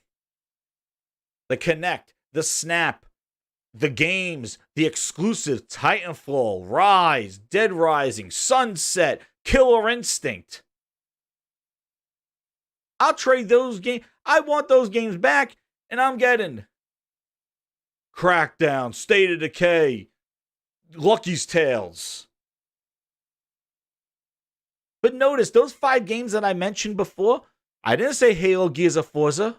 The Kinect, the Snap, the games, the exclusive Titanfall, Rise, Dead Rising, Sunset, Killer Instinct. I'll trade those games. I want those games back, and I'm getting Crackdown, State of Decay, Lucky's Tales. But notice, those 5 games that I mentioned before, I didn't say Halo, Gears of Forza.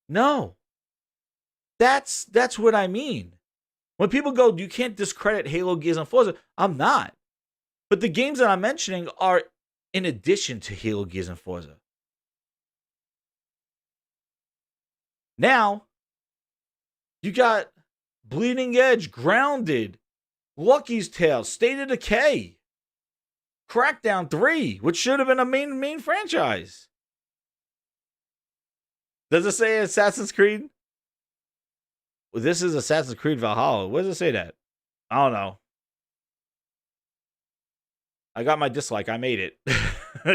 No. That's what I mean. When people go, you can't discredit Halo, Gears, and Forza, I'm not. But the games that I'm mentioning are in addition to Halo, Gears, and Forza. Now, you got Bleeding Edge, Grounded, Lucky's Tale, State of Decay, Crackdown 3, which should have been a main franchise. Does it say Assassin's Creed? Well, this is Assassin's Creed Valhalla. Where does it say that? I don't know. I got my dislike. I made it.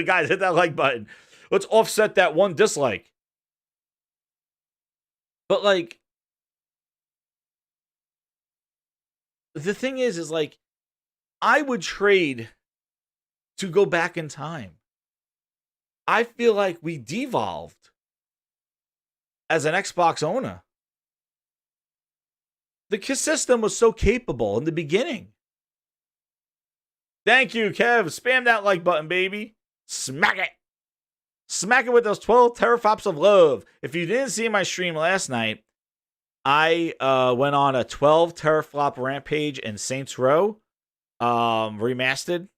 Guys, hit that like button. Let's offset that one dislike. But like, the thing is like, I would trade to go back in time. I feel like we devolved as an Xbox owner. The system was so capable in the beginning. Thank you, Kev. Spam that like button, baby. Smack it. Smack it with those 12 teraflops of love. If you didn't see my stream last night, I went on a 12 teraflop rampage in Saints Row. Remastered.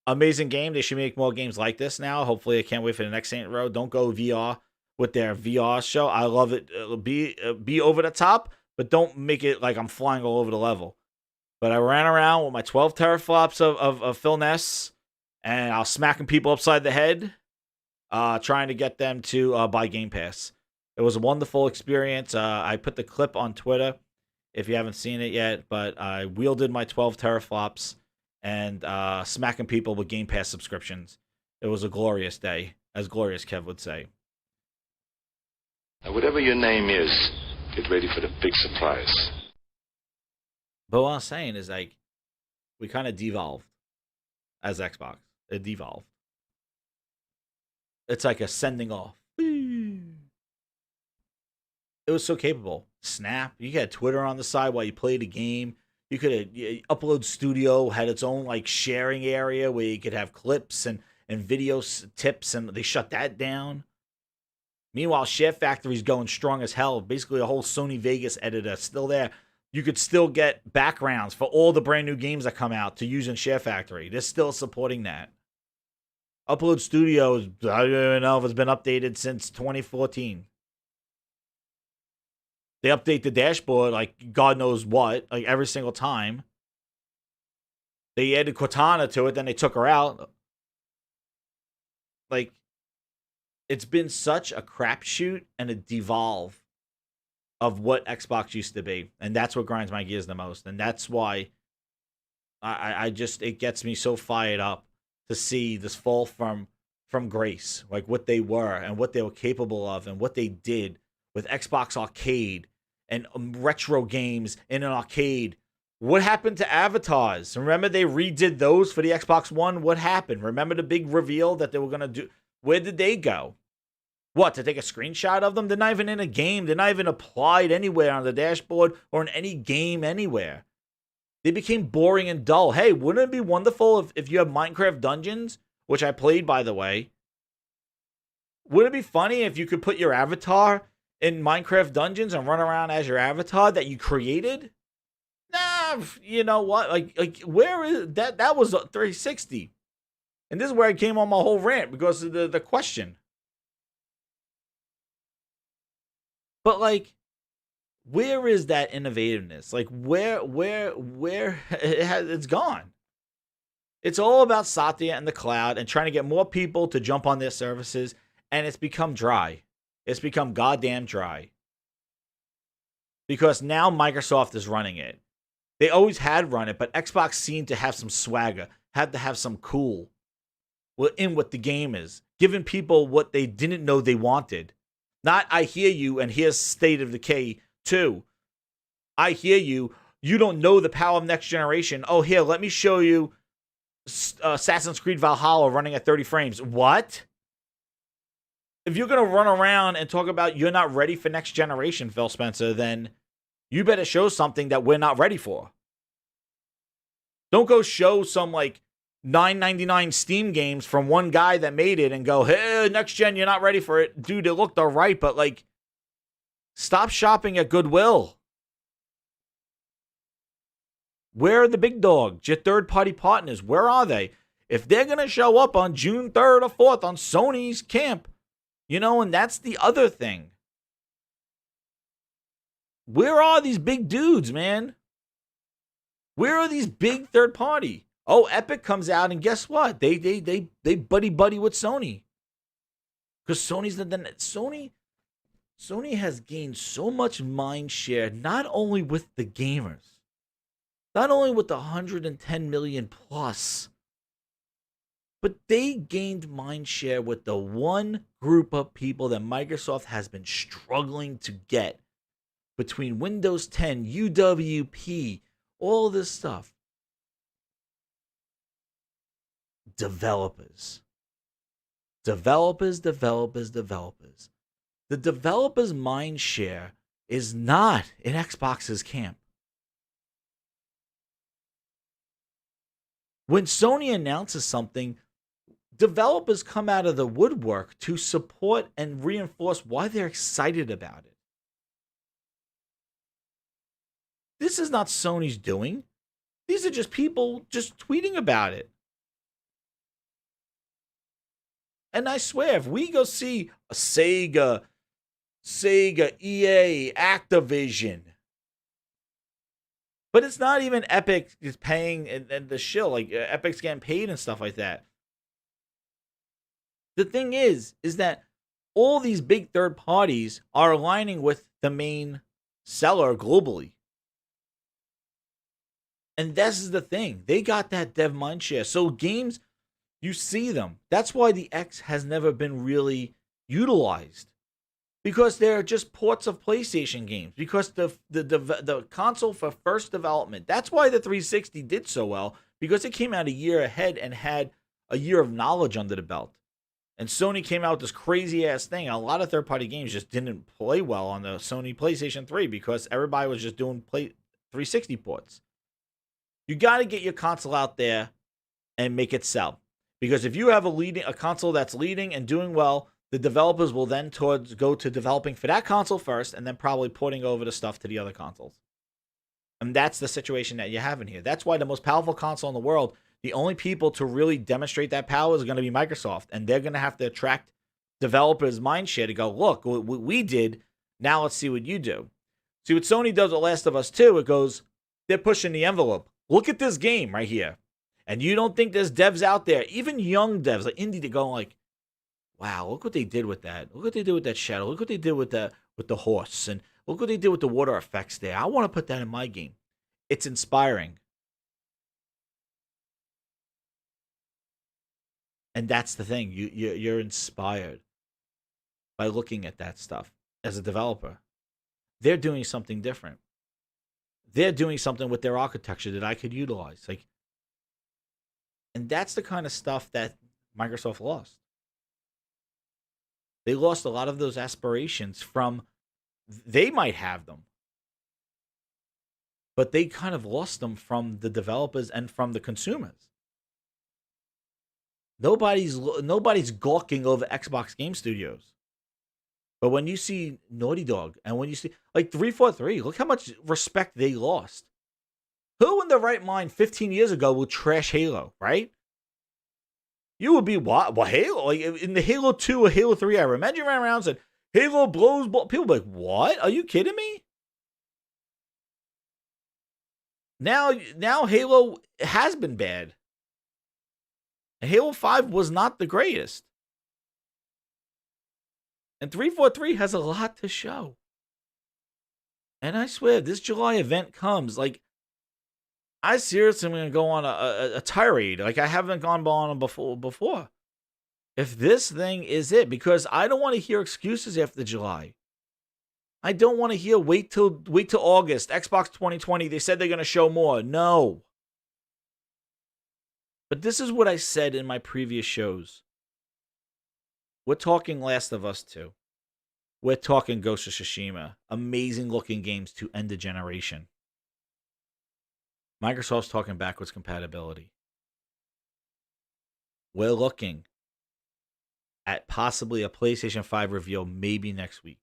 Amazing game. They should make more games like this now. Hopefully, I can't wait for the next Saints Row. Don't go VR with their VR show. I love it. It'll be over the top, but don't make it like I'm flying all over the level. But I ran around with my 12 teraflops of Phil Ness, and I was smacking people upside the head, trying to get them to buy Game Pass. It was a wonderful experience. I put the clip on Twitter. if you haven't seen it yet, but I wielded my 12 teraflops and smacking people with Game Pass subscriptions. It was a glorious day, as Glorious Kev would say. Now, whatever your name is, get ready for the big surprise. But what I'm saying is, like, we kind of devolved as Xbox. It devolved. It's like a sending off. It was so capable. Snap. You had Twitter on the side while you played a game. You could Upload Studio had its own like sharing area where you could have clips and video tips, and they shut that down. Meanwhile, Share Factory's going strong as hell. Basically, a whole Sony Vegas editor still there. You could still get backgrounds for all the brand new games that come out to use in Share Factory. They're still supporting that. Upload Studio, I don't even know if it's been updated since 2014. They update the dashboard like God knows what, like every single time. They added Cortana to it, then they took her out. Like, it's been such a crapshoot and a devolve of what Xbox used to be. And that's what grinds my gears the most. And that's why I just, it gets me so fired up to see this fall from grace, like what they were and what they were capable of and what they did with Xbox Arcade and retro games in an arcade. What happened to avatars? Remember they redid those for the Xbox One? What happened? Remember the big reveal that they were going to do? Where did they go? What, to take a screenshot of them? They're not even in a game. They're not even applied anywhere on the dashboard or in any game anywhere. They became boring and dull. Hey, wouldn't it be wonderful if you have Minecraft Dungeons, which I played, by the way? Wouldn't it be funny if you could put your avatar in Minecraft Dungeons and run around as your avatar that you created? Nah, you know what? Like where is that? That was 360. And this is where I came on my whole rant because of the question. But like, where is that innovativeness? Like, where it's gone. It's all about Satya and the cloud and trying to get more people to jump on their services, and it's become dry. It's become goddamn dry. Because now Microsoft is running it. They always had run it, but Xbox seemed to have some swagger, had to have some cool in what the game is, giving people what they didn't know they wanted. Not, I hear you, and here's State of Decay 2. I hear you. You don't know the power of next generation. Oh, here, let me show you Assassin's Creed Valhalla running at 30 frames. What? If you're going to run around and talk about you're not ready for next generation, Phil Spencer, then you better show something that we're not ready for. Don't go show some, like, $9.99 Steam games from one guy that made it and go, hey, next gen, you're not ready for it. Dude, it looked all right, but like, stop shopping at Goodwill. Where are the big dogs, your third-party partners? Where are they? If they're going to show up on June 3rd or 4th on Sony's camp, and that's the other thing. Where are these big dudes, man? Where are these big third-party? Oh, Epic comes out, and guess what? They buddy with Sony. Because Sony has gained so much mind share, not only with the gamers, not only with the 110 million plus, but they gained mind share with the one group of people that Microsoft has been struggling to get between Windows 10, UWP, all this stuff. Developers. The developers' mind share is not in Xbox's camp. When Sony announces something, developers come out of the woodwork to support and reinforce why they're excited about it. This is not Sony's doing. These are just people just tweeting about it. And I swear, if we go see a Sega, EA, Activision, but it's not even Epic is paying and the shill, like Epic's getting paid and stuff like that. The thing is that all these big third parties are aligning with the main seller globally. And this is the thing. They got that dev mindshare. So games, you see them. That's why the X has never been really utilized. Because they're just ports of PlayStation games. Because the console for first development. That's why the 360 did so well. Because it came out a year ahead and had a year of knowledge under the belt. And Sony came out with this crazy ass thing. A lot of third party games just didn't play well on the Sony PlayStation 3 because everybody was just doing 360 ports. You got to get your console out there and make it sell. Because if you have a console that's leading and doing well, the developers will then go to developing for that console first and then probably porting over the stuff to the other consoles. And that's the situation that you have in here. That's why the most powerful console in the world, the only people to really demonstrate that power is going to be Microsoft. And they're going to have to attract developers' mindshare to go, look, what we did, now let's see what you do. See what Sony does with Last of Us 2, it goes, they're pushing the envelope. Look at this game right here. And you don't think there's devs out there, even young devs, like indie, that go like, wow, look what they did with that. Look what they did with that shadow. Look what they did with the horse. And look what they did with the water effects there. I want to put that in my game. It's inspiring. And that's the thing. You're inspired by looking at that stuff as a developer. They're doing something different. They're doing something with their architecture that I could utilize. And that's the kind of stuff that Microsoft lost. They lost a lot of those aspirations from, they might have them, but they kind of lost them from the developers and from the consumers. Nobody's gawking over Xbox Game Studios. But when you see Naughty Dog and when you see like 343, look how much respect they lost. Who in their right mind 15 years ago would trash Halo, right? You would be what? Well, Halo, like in the Halo 2 or Halo 3 era. Imagine you ran around and said, Halo blows balls. People would be like, what? Are you kidding me? Now Halo has been bad. And Halo 5 was not the greatest. And 343 has a lot to show. And I swear, this July event comes, like, I seriously am going to go on a tirade. Like, I haven't gone on before. If this thing is it, because I don't want to hear excuses after July. I don't want to hear wait till August. Xbox 2020, they said they're going to show more. No. But this is what I said in my previous shows. We're talking Last of Us 2. We're talking Ghost of Tsushima. Amazing looking games to end a generation. Microsoft's talking backwards compatibility. We're looking at possibly a PlayStation 5 reveal maybe next week.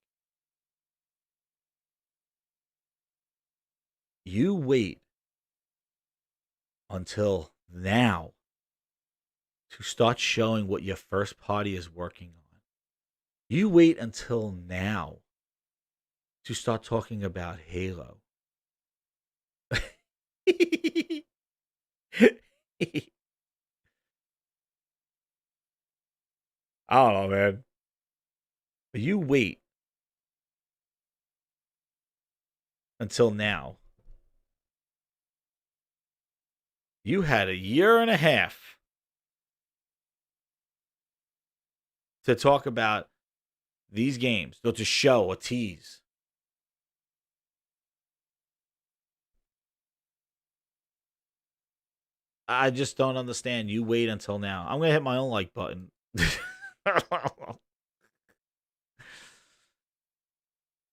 You wait until now to start showing what your first party is working on. You wait until now to start talking about Halo. I don't know, man. But you wait until now. You had a year and a half to talk about these games, to show a tease. I just don't understand. You wait until now. I'm going to hit my own like button.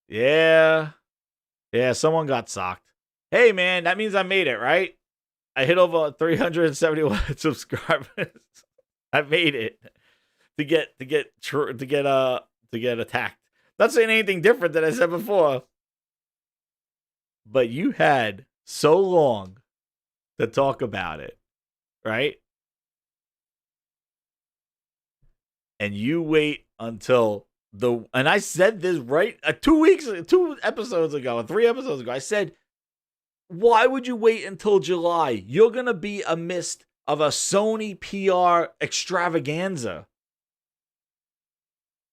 Yeah. Yeah, someone got socked. Hey, man, that means I made it, right? I hit over 371 subscribers. I made it to get attacked. Not saying anything different than I said before. But you had so long to talk about it, right? And you wait until and I said this right 2 episodes ago, 3 episodes ago. I said, why would you wait until July? You're going to be amidst of a Sony PR extravaganza.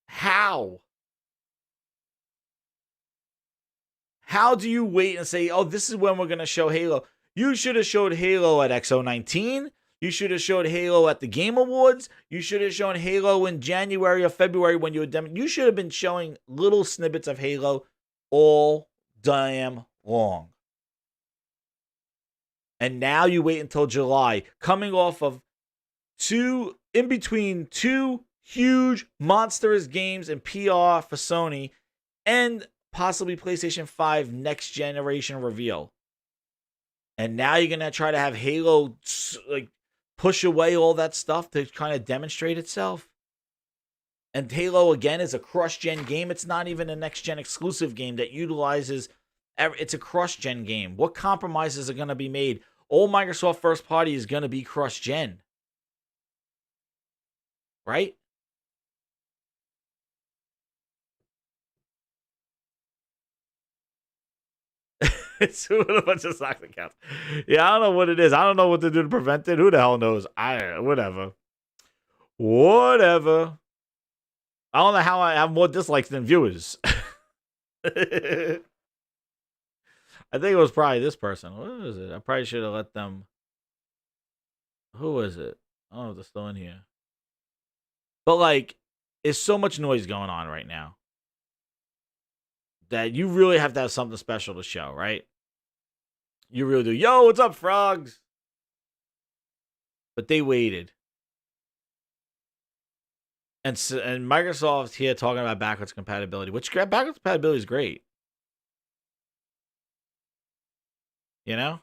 How? How do you wait and say, oh, this is when we're going to show Halo? You should have showed Halo at XO19. You should have showed Halo at the Game Awards. You should have shown Halo in January or February when you were you should have been showing little snippets of Halo all damn long. And now you wait until July, coming off of in between two huge monstrous games and PR for Sony and possibly PlayStation 5 next generation reveal. And now you're going to try to have Halo like push away all that stuff to kind of demonstrate itself. And Halo, again, is a cross-gen game. It's not even a next-gen exclusive game that utilizes... It's a cross-gen game. What compromises are going to be made? All Microsoft first party is going to be cross-gen. Right? It's a bunch of soccer caps. Yeah, I don't know what it is. I don't know what to do to prevent it. Who the hell knows? Whatever. Whatever. I don't know how I have more dislikes than viewers. I think it was probably this person. What is it? I probably should have let them. Who is it? I don't know if they're still in here. But like, there's so much noise going on right now that you really have to have something special to show, right? You really do. Yo, what's up, frogs? But they waited. And Microsoft here talking about backwards compatibility, which backwards compatibility is great. You know?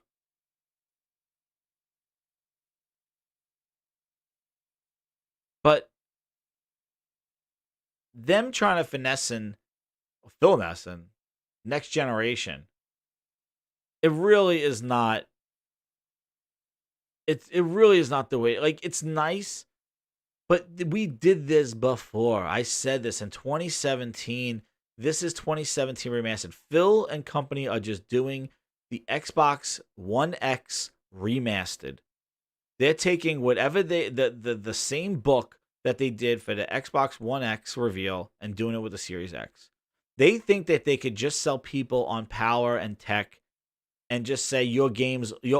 But them trying to finessing next generation, it really is not. It really is not the way. Like, it's nice, but we did this before. I said this in 2017. This is 2017 remastered. Phil and company are just doing the Xbox One X remastered. They're taking whatever the same book that they did for the Xbox One X reveal and doing it with the Series X. They think that they could just sell people on power and tech and just say your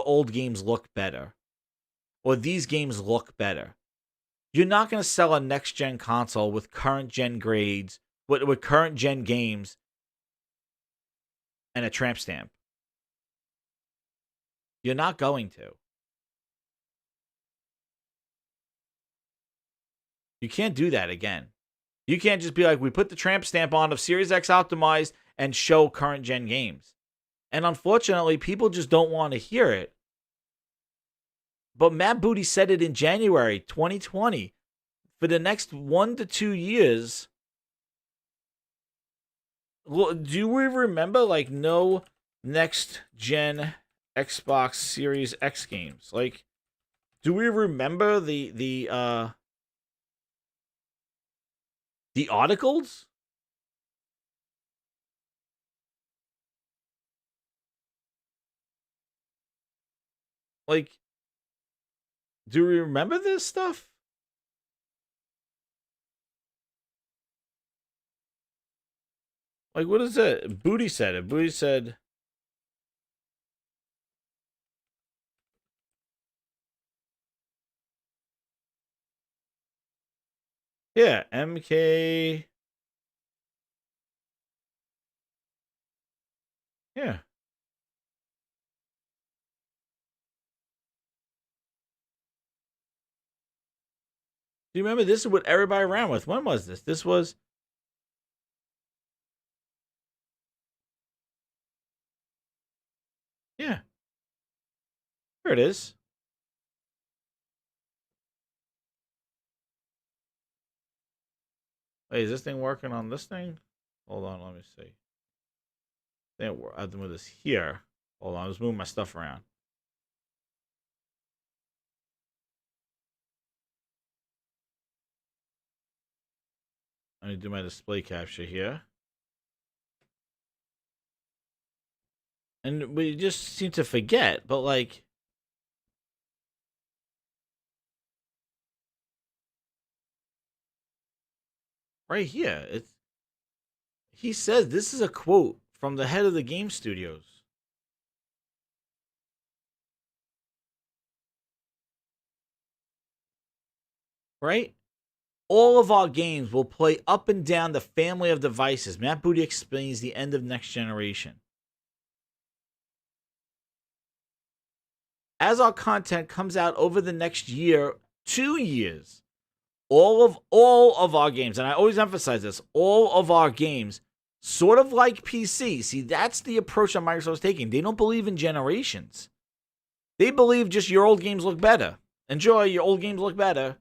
old games look better. Or these games look better. You're not going to sell a next-gen console with current-gen grades, with current-gen games, and a tramp stamp. You're not going to. You can't do that again. You can't just be like, we put the tramp stamp on of Series X optimized and show current-gen games. And unfortunately, people just don't want to hear it. But Matt Booty said it in January 2020. For the next 1 to 2 years, do we remember like no next gen Xbox Series X games? Like, do we remember the articles? Like, do we remember this stuff? Like, what is it? Booty said it. Booty said, yeah, MK. Yeah. Do you remember this is what everybody ran with? When was this? This was. Yeah. Here it is. Wait, is this thing working on this thing? Hold on, let me see. I have to move this here. Hold on, let's move my stuff around. Let me do my display capture here. And we just seem to forget, but like, right here, he says this is a quote from the head of the game studios. right? All of our games will play up and down the family of devices. Matt Booty explains the end of next generation. As our content comes out over the next year, 2 years, all of our games, and I always emphasize this, all of our games, sort of like PC. See, that's the approach that Microsoft's taking. They don't believe in generations. They believe just your old games look better. Enjoy, your old games look better.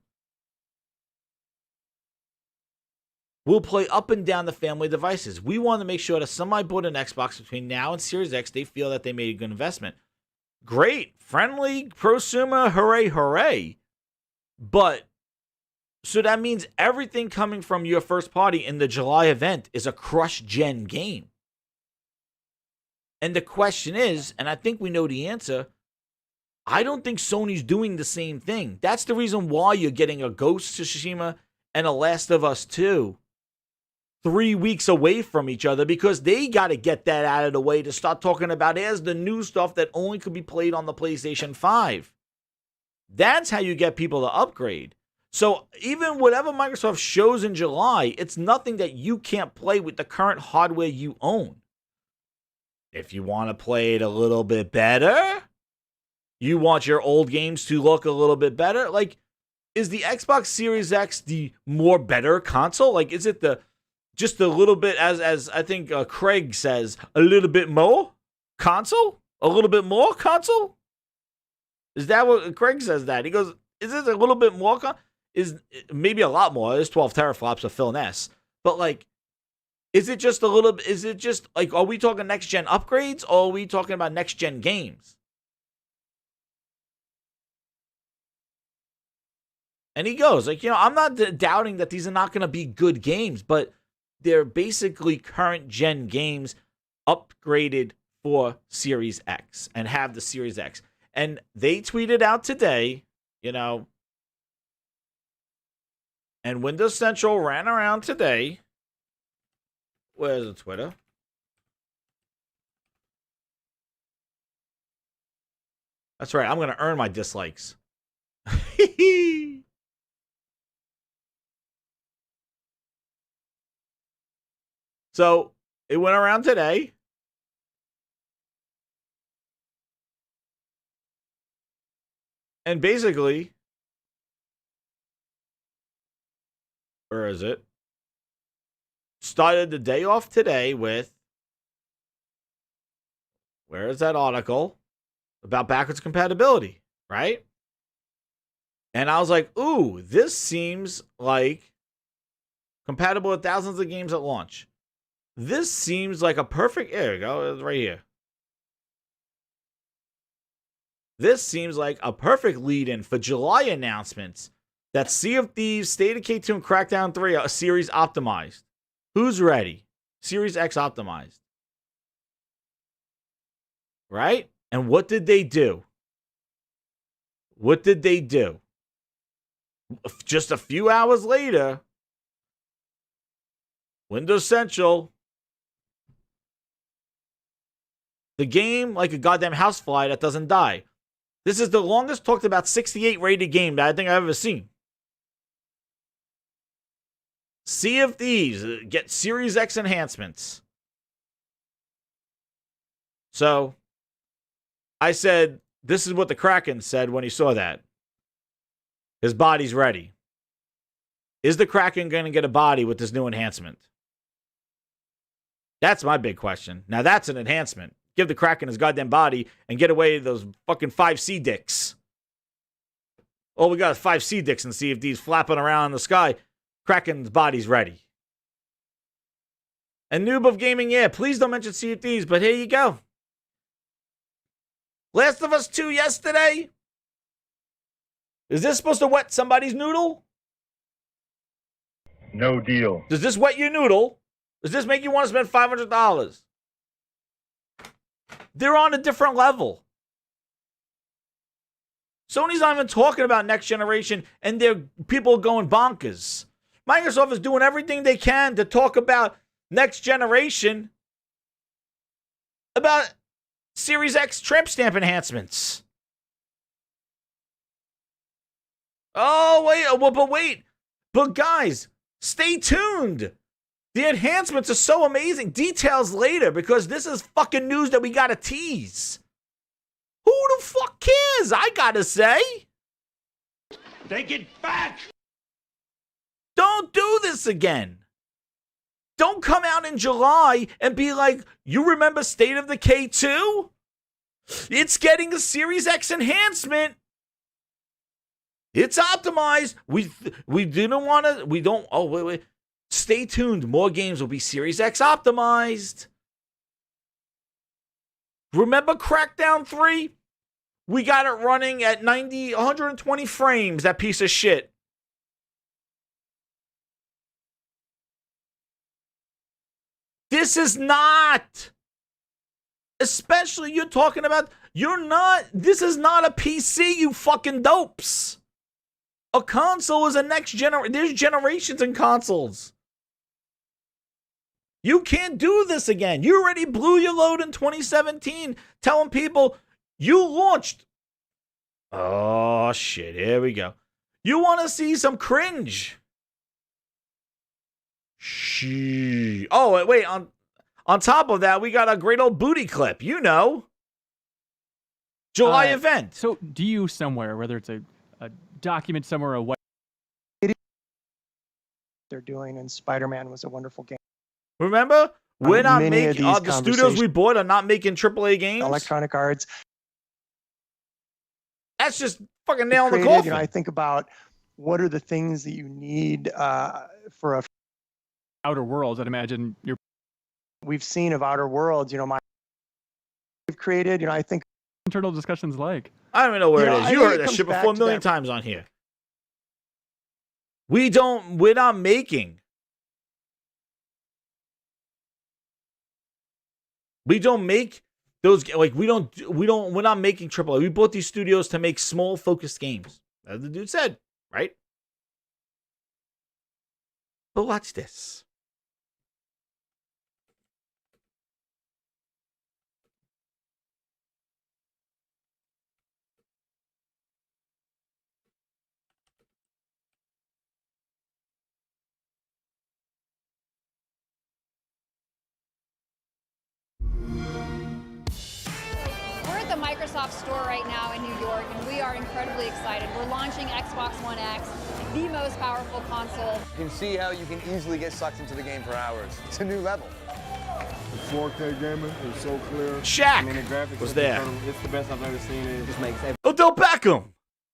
We'll play up and down the family of devices. We want to make sure that somebody bought an Xbox between now and Series X, they feel that they made a good investment. Great, friendly, prosumer, hooray, hooray. But, so that means everything coming from your first party in the July event is a crush-gen game. And the question is, and I think we know the answer, I don't think Sony's doing the same thing. That's the reason why you're getting a Ghost of Tsushima and a Last of Us 2 3 weeks away from each other, because they got to get that out of the way to start talking about here's the new stuff that only could be played on the PlayStation 5. That's how you get people to upgrade. So even whatever Microsoft shows in July, it's nothing that you can't play with the current hardware you own. If you want to play it a little bit better, you want your old games to look a little bit better, like, is the Xbox Series X the more better console? Like, is it just a little bit, as I think Craig says, a little bit more console? A little bit more console? Is that what Craig says that? He goes, is it a little bit more? Is maybe a lot more. There's 12 teraflops of Phil Ness. But, like, is it just a little, is it just, like, are we talking next-gen upgrades, or are we talking about next-gen games? And he goes, like, I'm not doubting that these are not going to be good games, but they're basically current gen games upgraded for Series X and have the Series X. And they tweeted out today, and Windows Central ran around today. Where's the Twitter? That's right, I'm going to earn my dislikes. So, it went around today. And basically, where is it? Started the day off today with, where is that article? About backwards compatibility, right? And I was like, ooh, this seems like compatible with thousands of games at launch. This seems like a perfect, there we go, it's right here. This seems like a perfect lead-in for July announcements that Sea of Thieves, State of K2, and Crackdown 3 are series optimized. Who's ready? Series X optimized. Right? And what did they do? What did they do? Just a few hours later, Windows Central, the game like a goddamn housefly that doesn't die. This is the longest talked about 68 rated game that I think I've ever seen. Sea of Thieves, get Series X enhancements. So, I said, this is what the Kracken said when he saw that. His body's ready. Is the Kraken going to get a body with this new enhancement? That's my big question. Now, that's an enhancement. Give the Kraken his goddamn body and get away those fucking 5C dicks. Oh, we got 5C dicks and see if these flapping around in the sky. Kraken's body's ready. And Noob of Gaming, yeah, please don't mention Sea of Thieves, but here you go. Last of Us 2 yesterday? Is this supposed to wet somebody's noodle? No deal. Does this wet your noodle? Does this make you want to spend $500? They're on a different level. Sony's not even talking about next generation, and people are going bonkers. Microsoft is doing everything they can to talk about next generation, about Series X tramp stamp enhancements. Oh, wait. Well, but wait. But guys, stay tuned. The enhancements are so amazing. Details later, because this is fucking news that we gotta tease. Who the fuck cares? I gotta say. Take it back! Don't do this again. Don't come out in July and be like, you remember State of Decay 2? It's getting a Series X enhancement. It's optimized. We didn't want to. We don't. Oh, wait. Stay tuned. More games will be Series X optimized. Remember Crackdown 3? We got it running at 120 frames, that piece of shit. This is not. Especially you're talking about, this is not a PC, you fucking dopes. A console is a next generation. There's generations in consoles. You can't do this again. You already blew your load in 2017 telling people you launched. Oh, shit. Here we go. You want to see some cringe. Shh. Oh, wait. On top of that, we got a great old booty clip. You know. July event. So do you somewhere, whether it's a document somewhere, a what they're doing, and Spider-Man was a wonderful game. Remember? We're not making, the studios we bought are not making AAA games. Electronic Arts. That's just fucking nail in the coffin. You know, I think about what are the things that you need for a Outer Worlds. I'd imagine we've seen of Outer Worlds. You know, we've created. You know, I think internal discussions like. I don't even know where it is. You heard that shit before a million times on here. We're not making. We don't make those, like, we're not making AAA. We bought these studios to make small, focused games. As the dude said, right? But watch this. Microsoft store right now in New York, and we are incredibly excited. We're launching Xbox One X, the most powerful console. You can see how you can easily get sucked into the game for hours. It's a new level. The 4K gaming is so clear. Shaq the graphics was there. It's the best I've ever seen. It just makes Odell Beckham.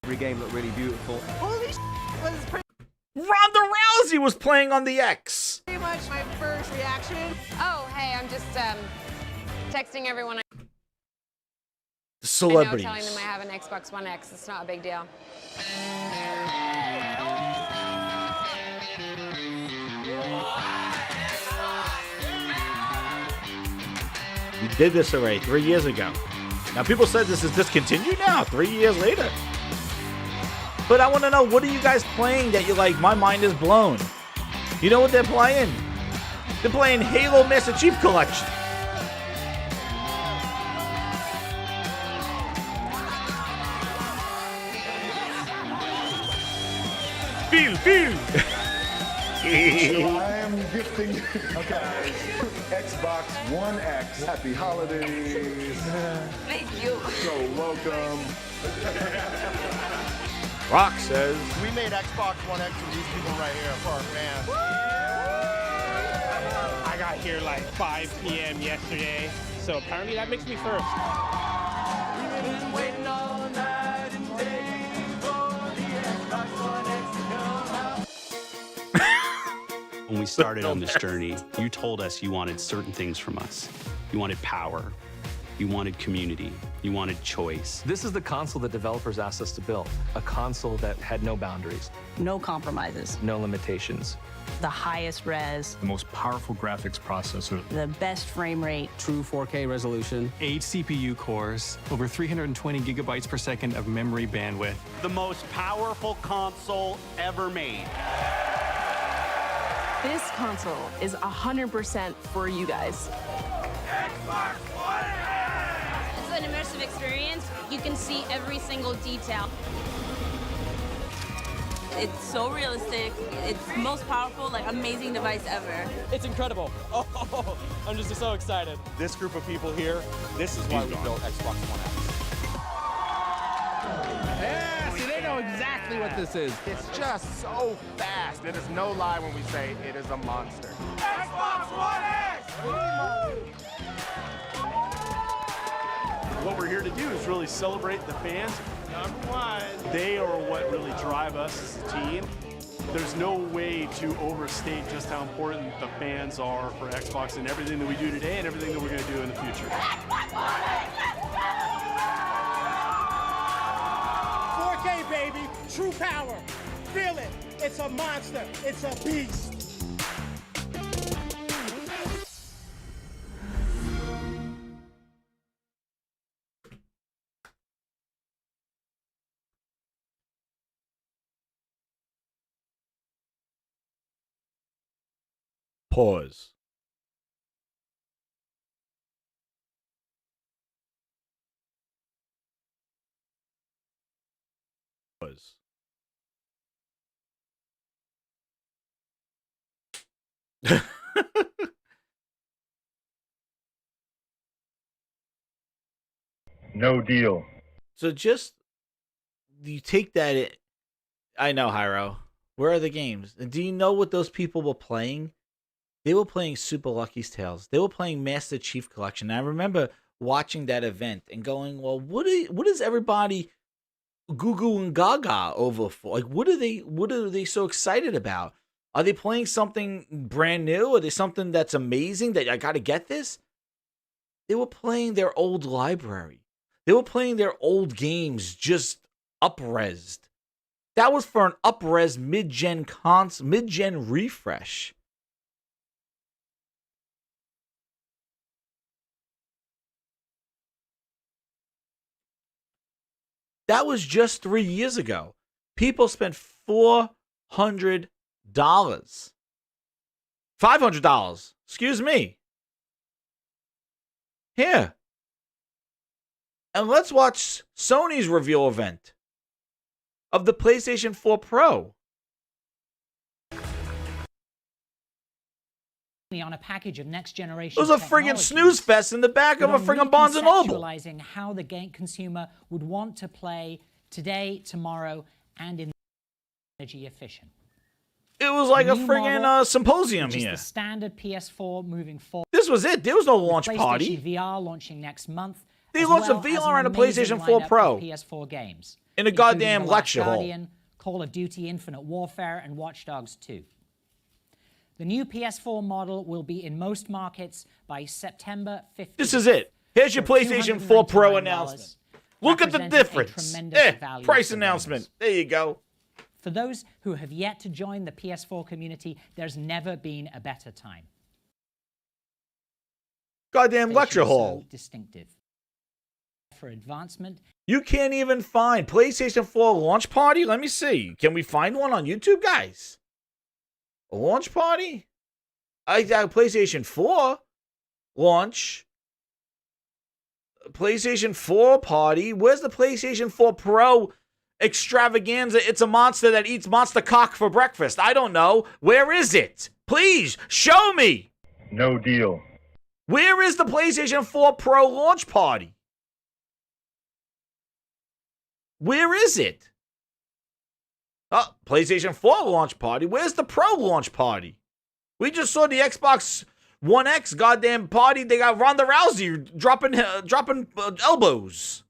Every game look really beautiful. Holy shit, Ronda Rousey was playing on the X. pretty much my first reaction. Oh, hey, I'm just texting everyone. Celebrities. I know, telling them I have an Xbox One X. It's not a big deal. We did this already 3 years ago. Now, people said this is discontinued now, 3 years later. But I want to know, what are you guys playing that you're like, my mind is blown? You know what they're playing? They're playing Halo Master Chief Collection. Feel. So I am gifting you guys Xbox One X. Happy holidays. Thank you. So welcome. Rock says, we made Xbox One X for these people right here for our fans. I got here like 5 p.m. yesterday, so apparently that makes me first. We've been waiting all night and day for the Xbox One X to come out. When we started on this journey, you told us you wanted certain things from us. You wanted power. You wanted community. You wanted choice. This is the console that developers asked us to build. A console that had no boundaries. No compromises. No limitations. The highest res. The most powerful graphics processor. The best frame rate. True 4K resolution. 8 CPU cores. Over 320 gigabytes per second of memory bandwidth. The most powerful console ever made. This console is 100% for you guys. Xbox One X! It's an immersive experience. You can see every single detail. It's so realistic. It's the most powerful, like amazing device ever. It's incredible. Oh, I'm just so excited. This group of people here, this is why we built Xbox One X. Yeah, see, they know exactly what this is. It's just so fast. It is no lie when we say it is a monster. Xbox One X! What we're here to do is really celebrate the fans. Number one. They are what really drive us as a team. There's no way to overstate just how important the fans are for Xbox and everything that we do today and everything that we're going to do in the future. 4K, baby. True power. Feel it. It's a monster. It's a beast. Pause. Pause. No deal. So just you take that. I know, Hyro. Where are the games? And do you know what those people were playing? They were playing Super Lucky's Tales. They were playing Master Chief Collection. And I remember watching that event and going, "Well, what is everybody goo goo and gaga over for? Like, what are they so excited about? Are they playing something brand new? Are they something that's amazing that I got to get this?" They were playing their old library. They were playing their old games, just up-resed. That was for an up-res mid-gen refresh. That was just 3 years ago. People spent $400. $500. Excuse me. Here. And let's watch Sony's reveal event of the PlayStation 4 Pro. On a package of next generation. It was a friggin' snooze fest in the back of a friggin' Barnes & Noble. Conceptualizing how the game consumer would want to play today, tomorrow, and in energy efficient. It was like a friggin' symposium here. The standard PS4 moving forward. This was it. There was no launch party. PlayStation VR launching next month. They launched a VR and a PlayStation 4 Pro. PS4 games. In a goddamn lecture hall. Guardian, Call of Duty Infinite Warfare, and Watch Dogs 2. The new PS4 model will be in most markets by September 15th. This is it. Here's your PlayStation 4 Pro announcement. Look at the difference. Price announcement. There you go. For those who have yet to join the PS4 community, there's never been a better time. Goddamn lecture hall. So distinctive. For advancement. You can't even find PlayStation 4 launch party? Let me see. Can we find one on YouTube, guys? A launch party? I got PlayStation 4 launch. PlayStation 4 party. Where's the PlayStation 4 Pro extravaganza? It's a monster that eats monster cock for breakfast. I don't know. Where is it? Please, show me. No deal. Where is the PlayStation 4 Pro launch party? Where is it? Oh, PlayStation 4 launch party. Where's the Pro launch party? We just saw the Xbox One X goddamn party. They got Ronda Rousey dropping elbows.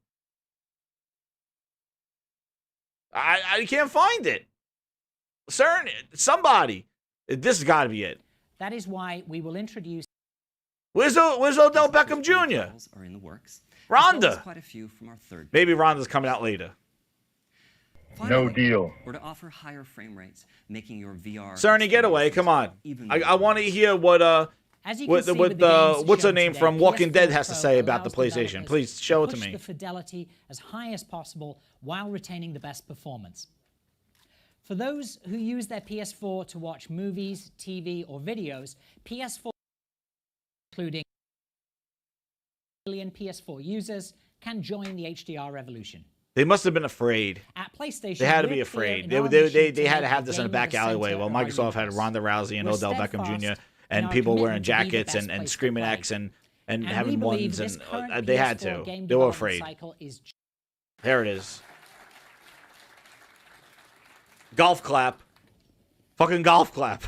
I can't find it. Sir, somebody. This has got to be it. That is why we will introduce. Where's Odell Beckham Jr.? Are in the works. Rhonda. Quite a few from our third. Maybe Rhonda's coming out later. No deal. We're to offer higher frame rates, making your VR. Cerny Getaway, come on. I want to hear what what's her name from Walking Dead has to say about the PlayStation. Please show it to me. The fidelity as high as possible while retaining the best performance. For those who use their PS4 to watch movies, TV, or videos, PS4, including million PS4 users, can join the HDR revolution. They must have been afraid. At PlayStation, They had to be we're clear afraid. in our They mission to had to make have the this in a game back the alleyway center while of our Microsoft had universe. Ronda Rousey and We're Odell Beckham steadfast Jr. in and our people wearing commitment to be the jackets best and place to screaming play. X and And having we believe ones this and current they had PS4 to. game They were development afraid. cycle is There it is. Golf clap. Fucking golf clap.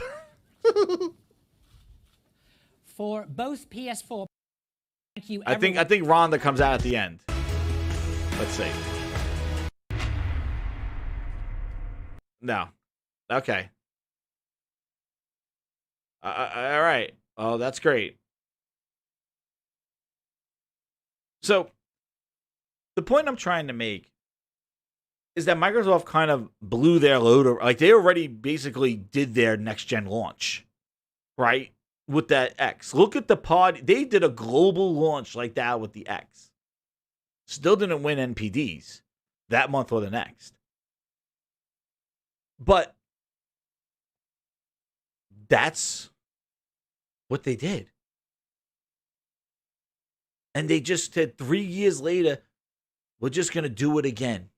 for both PS4. Thank you. I think Ronda comes out at the end. Let's see. No. Okay. All right. Oh, that's great. So, the point I'm trying to make is that Microsoft kind of blew their load. Like, they already basically did their next-gen launch, right? With that X. Look at the pod. They did a global launch like that with the X. Still didn't win NPDs that month or the next. But that's what they did. And they just said 3 years later, we're just going to do it again.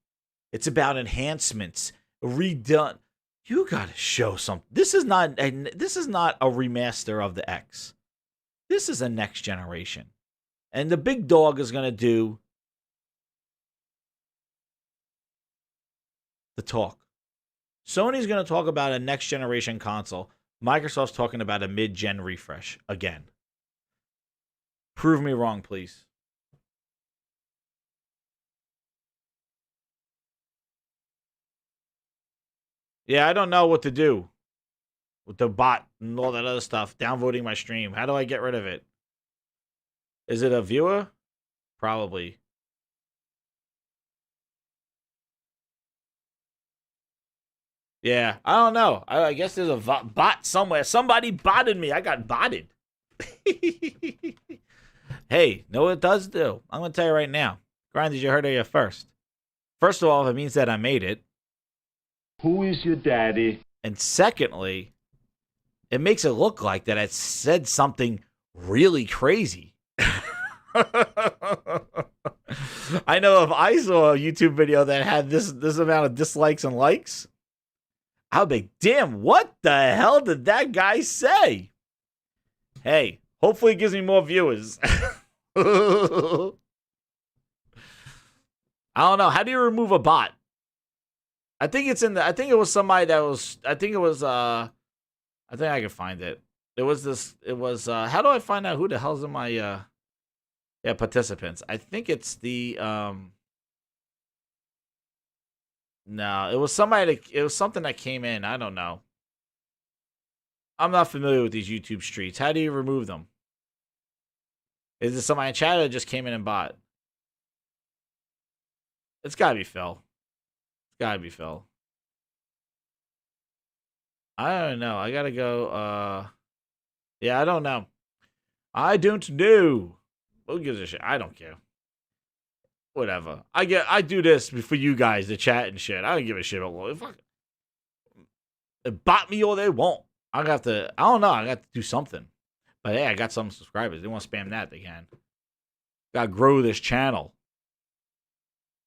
It's about enhancements, redone. You got to show something. This is not a remaster of the X. This is a next generation. And the big dog is going to do the talk. Sony's going to talk about a next generation console. Microsoft's talking about a mid-gen refresh again. Prove me wrong, please. Yeah, I don't know what to do with the bot and all that other stuff. Downvoting my stream. How do I get rid of it? Is it a viewer? Probably. Yeah, I don't know. I guess there's a bot somewhere. Somebody botted me. I got botted. Hey, know what it does do? I'm going to tell you right now. Grinders, you heard it here first. First of all, it means that I made it. Who is your daddy? And secondly, it makes it look like that I said something really crazy. I know if I saw a YouTube video that had this amount of dislikes and likes, I would be, damn, what the hell did that guy say? Hey, hopefully it gives me more viewers. I don't know. How do you remove a bot? I think it was somebody that was, I think I can find it. How do I find out who the hell's in my, participants? I think it's the, no, it was something that came in. I don't know. I'm not familiar with these YouTube streets. How do you remove them? Is it somebody in chat that just came in and bought? It's gotta be Phil. I don't know. I gotta go. Yeah, I don't know. I don't know. Who gives a shit? I don't care. Whatever. I do this for you guys, the chat and shit. I don't give a shit about fuck. Bot me all they want. I don't know. I got to do something. But hey, I got some subscribers. They want to spam that, they can. Gotta grow this channel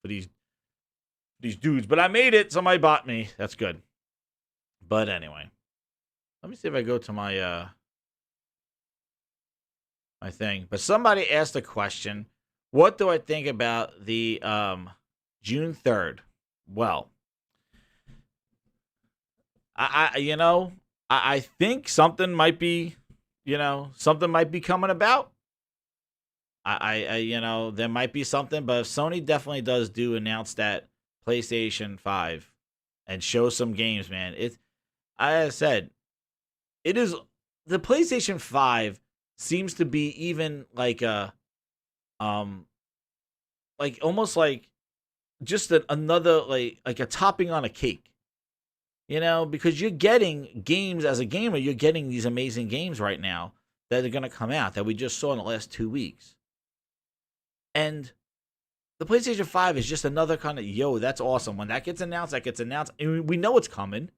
for these dudes. But I made it. Somebody bought me. That's good. But anyway, let me see if I go to my my thing. But somebody asked a question. What do I think about the June 3rd? Well, I think something might be, something might be coming about. There might be something, but if Sony definitely does announce that PlayStation 5 and show some games, man. I said, it is, the PlayStation 5 seems to be even like a, like almost like just another, like a topping on a cake, because you're getting games as a gamer, you're getting these amazing games right now that are going to come out that we just saw in the last 2 weeks. And the PlayStation 5 is just another kind of, that's awesome. When that gets announced, And we know it's coming.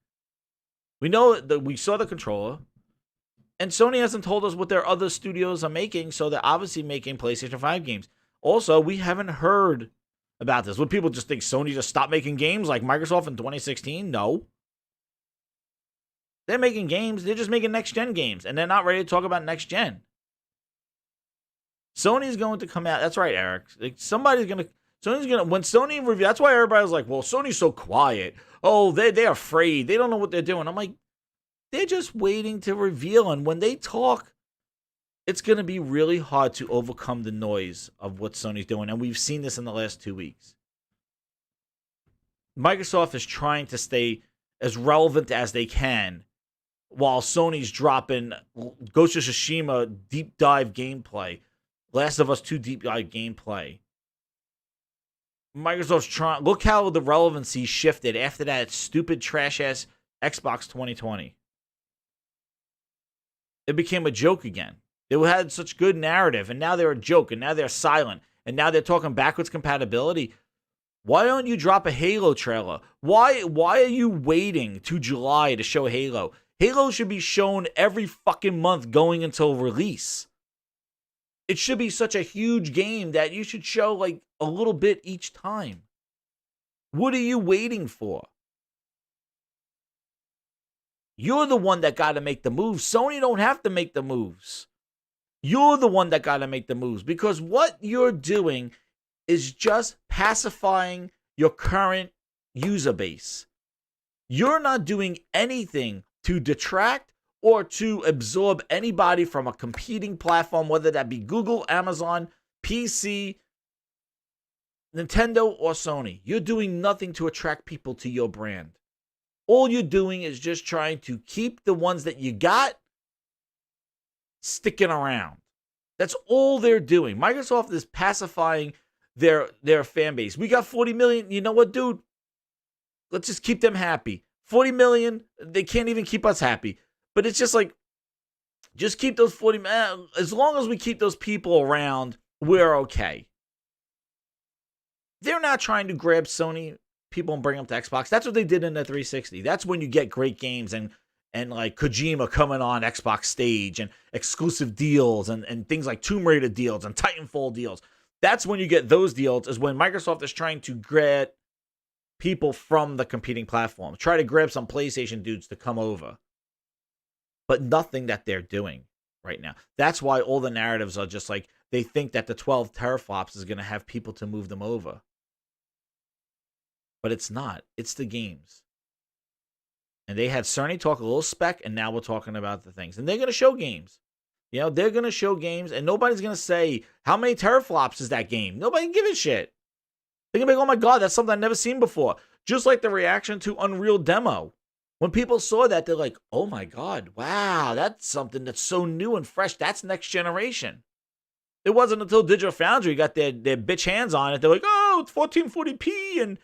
We know that we saw the controller. And Sony hasn't told us what their other studios are making, so they're obviously making PlayStation 5 games. Also, we haven't heard about this. Would people just think Sony just stopped making games like Microsoft in 2016? No. They're making games. They're just making next-gen games, and they're not ready to talk about next-gen. Sony's going to come out. That's right, Eric. Like, Sony's going to, when Sony review, that's why everybody was like, well, Sony's so quiet. Oh, they're afraid. They don't know what they're doing. I'm like, they're just waiting to reveal, and when they talk, it's going to be really hard to overcome the noise of what Sony's doing, and we've seen this in the last 2 weeks. Microsoft is trying to stay as relevant as they can, while Sony's dropping Ghost of Tsushima deep dive gameplay, Last of Us 2 deep dive gameplay. Microsoft's trying. Look how the relevancy shifted after that stupid trash ass Xbox 2020. It became a joke again. They had such good narrative, and now they're a joke, and now they're silent, and now they're talking backwards compatibility. Why don't you drop a Halo trailer? Why are you waiting to July to show Halo? Halo should be shown every fucking month going until release. It should be such a huge game that you should show like a little bit each time. What are you waiting for? You're the one that got to make the moves. Sony don't have to make the moves. You're the one that got to make the moves, because what you're doing is just pacifying your current user base. You're not doing anything to detract or to absorb anybody from a competing platform, whether that be Google, Amazon, PC, Nintendo, or Sony. You're doing nothing to attract people to your brand. All you're doing is just trying to keep the ones that you got sticking around. That's all they're doing. Microsoft is pacifying their fan base. We got 40 million. You know what, dude? Let's just keep them happy. 40 million, they can't even keep us happy. But it's just like, just keep those 40 million. As long as we keep those people around, we're okay. They're not trying to grab Sony people and bring them to Xbox. That's what they did in the 360. That's when you get great games and like Kojima coming on Xbox stage and exclusive deals and things like Tomb Raider deals and Titanfall deals. That's when you get those deals, is when Microsoft is trying to grab people from the competing platform. Try to grab some PlayStation dudes to come over. But nothing that they're doing right now. That's why all the narratives are just like, they think that the 12 teraflops is going to have people to move them over. But it's not. It's the games. And they had Sony talk a little spec, and now we're talking about the things. And they're going to show games. You know, they're going to show games, and nobody's going to say, how many teraflops is that game? Nobody can give a shit. They're going to be like, oh my God, that's something I've never seen before. Just like the reaction to Unreal Demo. When people saw that, they're like, oh my God, wow, that's something that's so new and fresh. That's next generation. It wasn't until Digital Foundry got their bitch hands on it. They're like, oh, it's 1440p.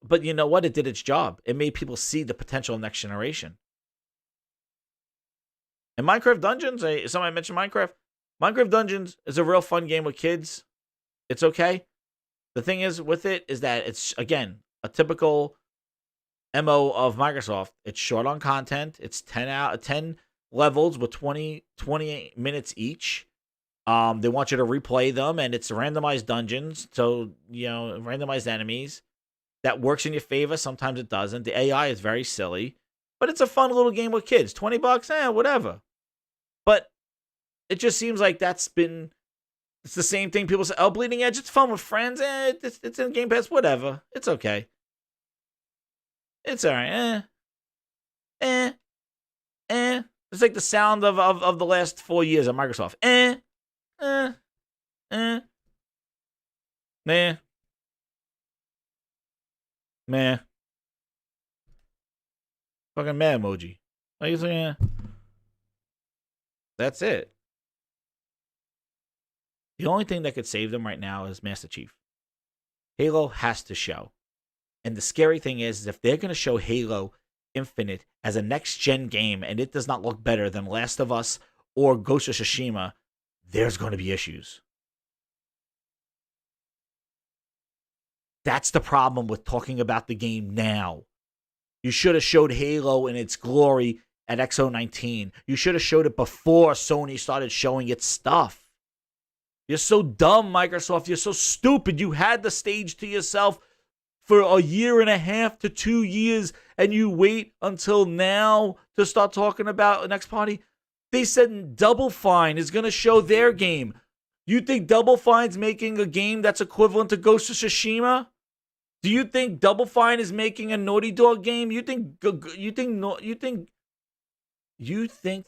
But you know what? It did its job. It made people see the potential of next generation. And Minecraft Dungeons, somebody mentioned Minecraft. Minecraft Dungeons is a real fun game with kids. It's okay. The thing is with it is that it's, again, a typical MO of Microsoft. It's short on content. It's 10 levels with 28 minutes each. They want you to replay them, and it's randomized dungeons. So, you know, randomized enemies. That works in your favor. Sometimes it doesn't. The AI is very silly. But it's a fun little game with kids. $20, whatever. But it just seems like it's the same thing. People say, oh, Bleeding Edge, it's fun with friends. It's in Game Pass, whatever. It's okay. It's all right. It's like the sound of the last 4 years of Microsoft. Meh. Fucking meh emoji. Like you saying? That's it. The only thing that could save them right now is Master Chief. Halo has to show. And the scary thing is if they're going to show Halo Infinite as a next-gen game and it does not look better than Last of Us or Ghost of Tsushima, there's going to be issues. That's the problem with talking about the game now. You should have showed Halo in its glory at XO19. You should have showed it before Sony started showing its stuff. You're so dumb, Microsoft. You're so stupid. You had the stage to yourself for a year and a half to 2 years, and you wait until now to start talking about an X party. They said Double Fine is going to show their game. You think Double Fine's making a game that's equivalent to Ghost of Tsushima? Do you think Double Fine is making a Naughty Dog game? You think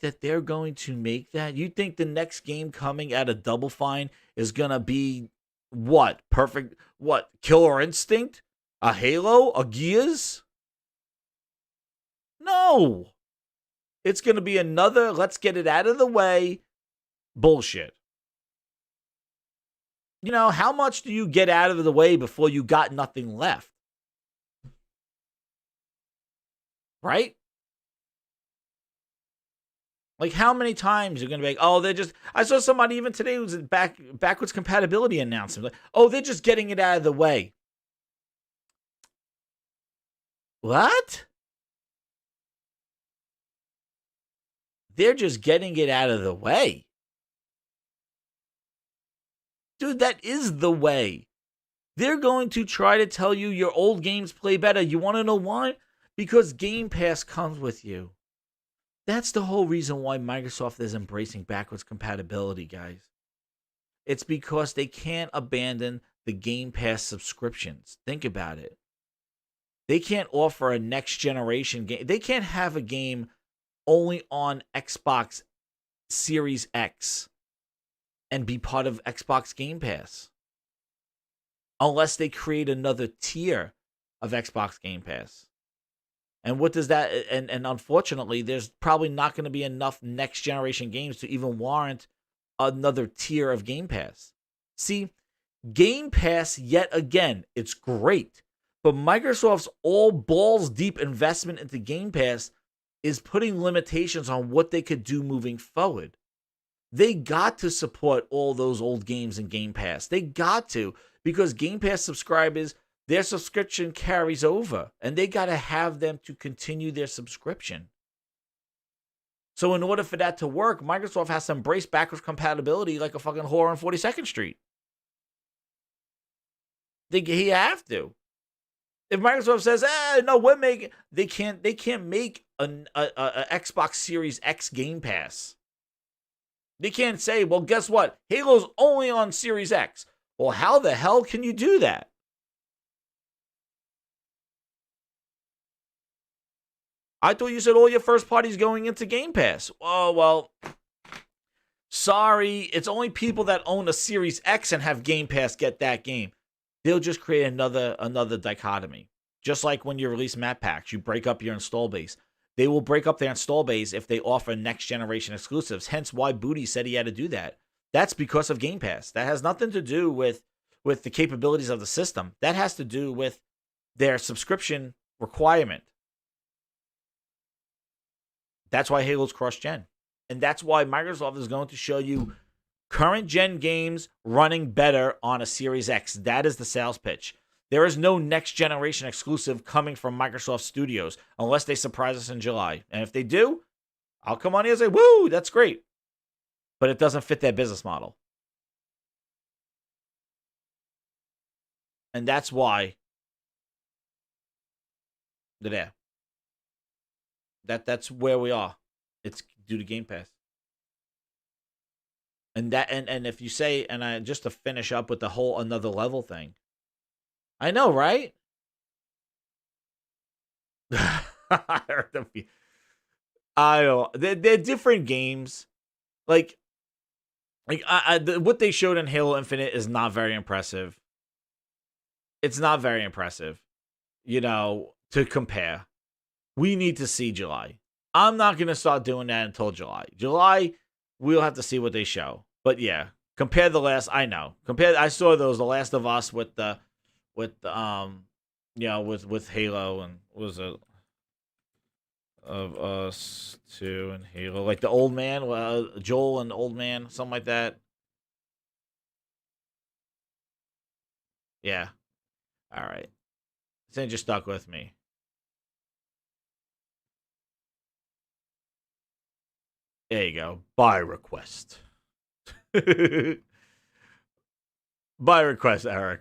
that they're going to make that? You think the next game coming out of Double Fine is going to be what? Perfect what? Killer Instinct? A Halo? A Gears? No. It's going to be another let's get it out of the way bullshit. You know, how much do you get out of the way before you got nothing left? Right? Like, how many times you're going to be like, oh, they're just... I saw somebody even today who's backwards compatibility announcement. Like, oh, they're just getting it out of the way. What? They're just getting it out of the way. Dude, that is the way. They're going to try to tell you your old games play better. You want to know why? Because Game Pass comes with you. That's the whole reason why Microsoft is embracing backwards compatibility, guys. It's because they can't abandon the Game Pass subscriptions. Think about it. They can't offer a next generation game. They can't have a game only on Xbox Series X and be part of Xbox Game Pass. Unless they create another tier of Xbox Game Pass. And what does that... And unfortunately, there's probably not going to be enough next generation games to even warrant another tier of Game Pass. See, Game Pass, yet again, it's great. But Microsoft's all balls deep investment into Game Pass is putting limitations on what they could do moving forward. They got to support all those old games in Game Pass. They got to, because Game Pass subscribers, their subscription carries over, and they got to have them to continue their subscription. So in order for that to work, Microsoft has to embrace backwards compatibility like a fucking whore on 42nd Street. He have to. If Microsoft says, no, we're making... They can't make a Xbox Series X Game Pass. They can't say, well, guess what? Halo's only on Series X. Well, how the hell can you do that? I thought you said all your first parties going into Game Pass. Oh, well, sorry. It's only people that own a Series X and have Game Pass get that game. They'll just create another dichotomy. Just like when you release map packs, you break up your install base. They will break up their install base if they offer next generation exclusives. Hence why Booty said he had to do that. That's because of Game Pass. That has nothing to do with the capabilities of the system. That has to do with their subscription requirement. That's why Halo's cross-gen. And that's why Microsoft is going to show you current gen games running better on a Series X. That is the sales pitch. There is no next generation exclusive coming from Microsoft Studios unless they surprise us in July. And if they do, I'll come on here and say, woo, that's great. But it doesn't fit their business model. And that's why they're there. That's where we are. It's due to Game Pass. And if you say, and I just to finish up with the whole another level thing. I know, right? I don't. They're different games. Like what they showed in Halo Infinite is not very impressive. It's not very impressive, to compare. We need to see July. I'm not going to start doing that until July. July, we'll have to see what they show. But yeah, compare the last. I know. I saw those The Last of Us with Halo, and what was it of Us 2 and Halo, like the old man, Joel and the old man, something like that. Yeah. All right. Then just stuck with me. There you go. Buy request. By request, Eric.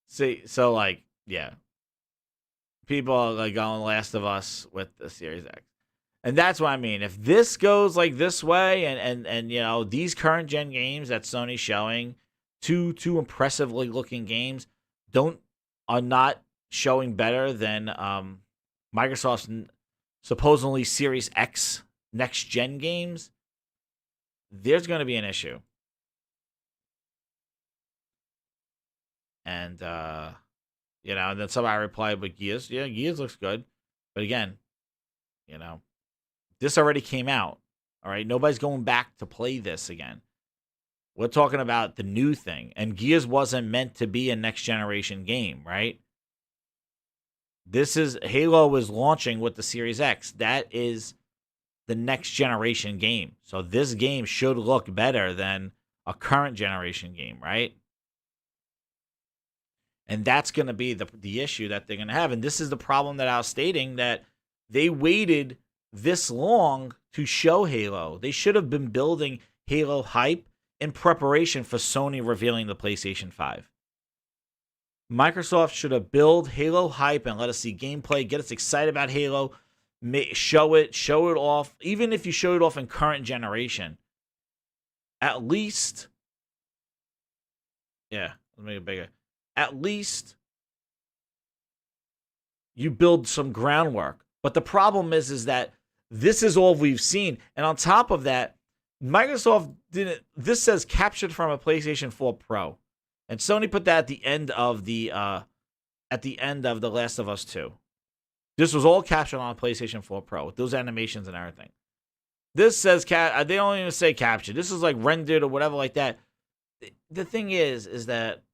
See, so like, yeah. People are like going Last of Us with the Series X. And that's what I mean. If this goes like this way and you know, these current gen games that Sony's showing, two impressively looking games, are not showing better than Microsoft's supposedly Series X next gen games, there's going to be an issue. And you know, and then somebody replied with Gears. Yeah, Gears looks good. But again, you know, this already came out. All right. Nobody's going back to play this again. We're talking about the new thing. And Gears wasn't meant to be a next generation game, right? Halo is launching with the Series X. That is the next generation game. So this game should look better than a current generation game, right? And that's going to be the issue that they're going to have. And this is the problem that I was stating, that they waited this long to show Halo. They should have been building Halo hype in preparation for Sony revealing the PlayStation 5. Microsoft should have built Halo hype and let us see gameplay, get us excited about Halo, show it off. Even if you show it off in current generation, at least, yeah, let's make it bigger. At least you build some groundwork. But the problem is that this is all we've seen. And on top of that, Microsoft didn't. This says captured from a PlayStation 4 Pro, and Sony put that at the end of the Last of Us 2. This was all captured on a PlayStation 4 Pro with those animations and everything. This says they don't even say captured. This is like rendered or whatever like that. The thing is that,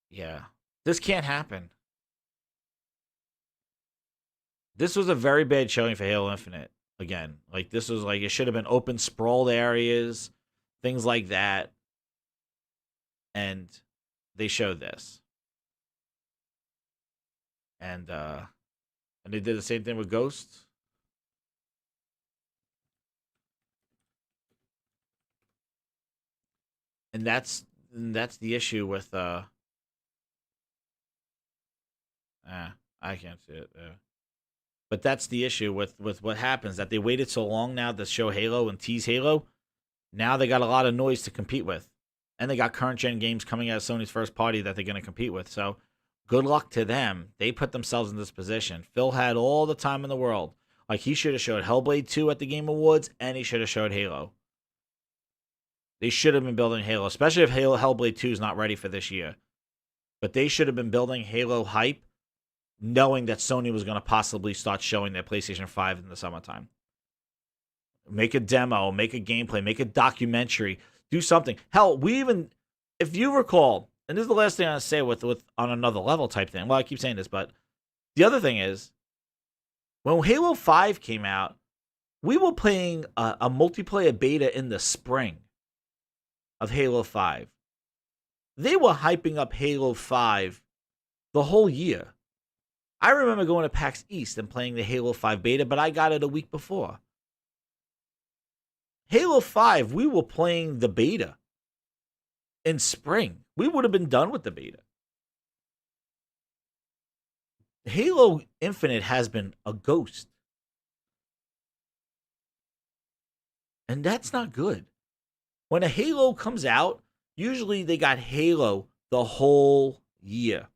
yeah, this can't happen. This was a very bad showing for Halo Infinite. Again, like this was like, it should have been open sprawled areas, things like that. And they showed this. And they did the same thing with Ghost. And that's the issue with I can't see it. But that's the issue with what happens, that they waited so long now to show Halo and tease Halo. Now they got a lot of noise to compete with. And they got current gen games coming out of Sony's first party that they're going to compete with. So good luck to them. They put themselves in this position. Phil had all the time in the world. Like, he should have showed Hellblade 2 at the Game Awards, and he should have showed Halo. They should have been building Halo, especially if Hellblade 2 is not ready for this year. But they should have been building Halo hype, knowing that Sony was going to possibly start showing their PlayStation 5 in the summertime. Make a demo, make a gameplay, make a documentary, do something. Hell, we even, if you recall, and this is the last thing I say with on another level type thing. Well, I keep saying this, but the other thing is, when Halo 5 came out, we were playing a multiplayer beta in the spring of Halo 5. They were hyping up Halo 5 the whole year. I remember going to PAX East and playing the Halo 5 beta, but I got it a week before. Halo 5, we were playing the beta in spring. We would have been done with the beta. Halo Infinite has been a ghost. And that's not good. When a Halo comes out, usually they got Halo the whole year.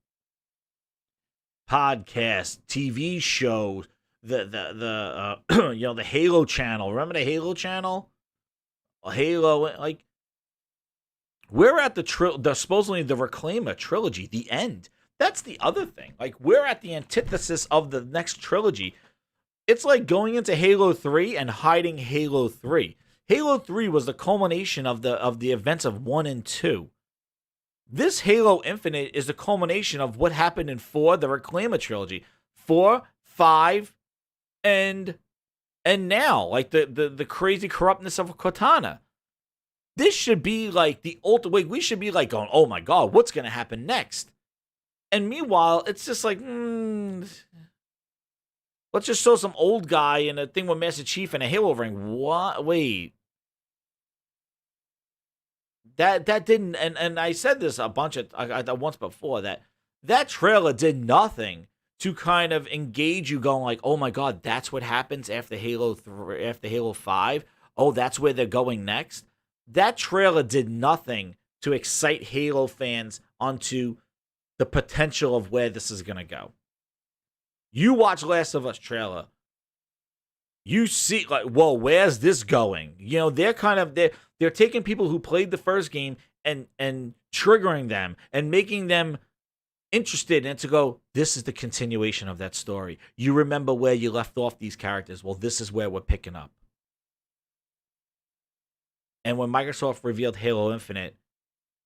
Podcasts, TV shows, the you know, the Halo channel. Remember the Halo channel? Halo, like, we're at the supposedly the Reclaimer trilogy, the end. That's the other thing. Like, we're at the antithesis of the next trilogy. It's like going into Halo 3 and hiding Halo 3. Halo 3 was the culmination of the events of 1 and 2. This Halo Infinite is the culmination of what happened in 4, the Reclaimer trilogy. 4, 5, and now, like the crazy corruptness of Cortana. This should be like the ultimate. We should be like going, oh my god, what's going to happen next? And meanwhile, it's just like, let's just show some old guy in a thing with Master Chief and a Halo ring. What? Wait, that didn't, and I said this a bunch of once before, that trailer did nothing to kind of engage you, going like, oh my god, that's what happens after Halo 3, after Halo 5. Oh, that's where they're going next. That trailer did nothing to excite Halo fans onto the potential of where this is gonna go. You watch Last of Us trailer, you see like, whoa, where's this going? You know, they're kind of they're taking people who played the first game and triggering them and making them interested in it to go, this is the continuation of that story. You remember where you left off these characters. Well, this is where we're picking up. And when Microsoft revealed Halo Infinite,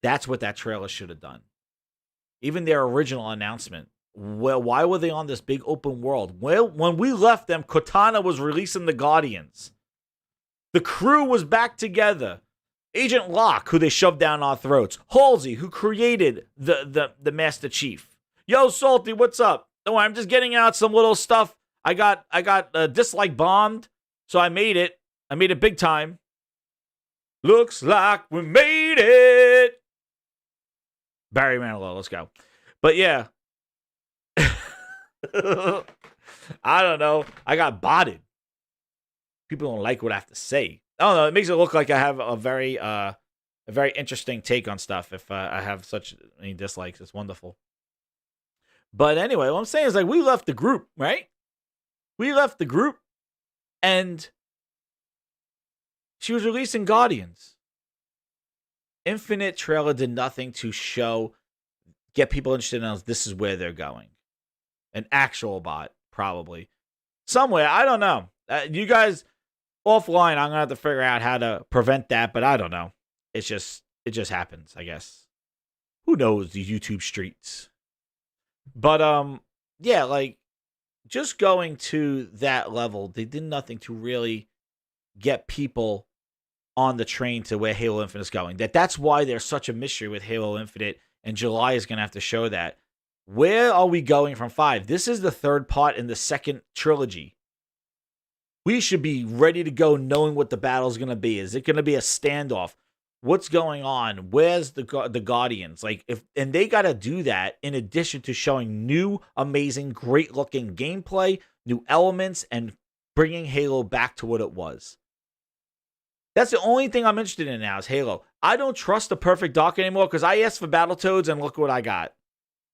that's what that trailer should have done. Even their original announcement. Well, why were they on this big open world? Well, when we left them, Cortana was releasing the Guardians. The crew was back together. Agent Locke, who they shoved down our throats. Halsey, who created the Master Chief. Yo, Salty, what's up? Don't worry, I'm just getting out some little stuff. I got dislike bombed, so I made it. I made it big time. Looks like we made it. Barry Manilow, let's go. But yeah. I don't know. I got botted. People don't like what I have to say. I don't know. It makes it look like I have a very interesting take on stuff. If I have such many dislikes, it's wonderful. But anyway, what I'm saying is, like, we left the group, right? We left the group, and she was releasing Guardians. Infinite trailer did nothing to get people interested in this is where they're going. An actual bot, probably. Somewhere, I don't know. You guys, offline, I'm going to have to figure out how to prevent that, but I don't know. It just happens, I guess. Who knows the YouTube streets? But, yeah, like, just going to that level, they did nothing to really get people on the train to where Halo Infinite is going. That's why there's such a mystery with Halo Infinite, and July is going to have to show that. Where are we going from 5? This is the third part in the second trilogy. We should be ready to go knowing what the battle is going to be. Is it going to be a standoff? What's going on? Where's the Guardians? Like, and they got to do that in addition to showing new, amazing, great-looking gameplay, new elements, and bringing Halo back to what it was. That's the only thing I'm interested in now is Halo. I don't trust the perfect dock anymore because I asked for Battletoads and look what I got.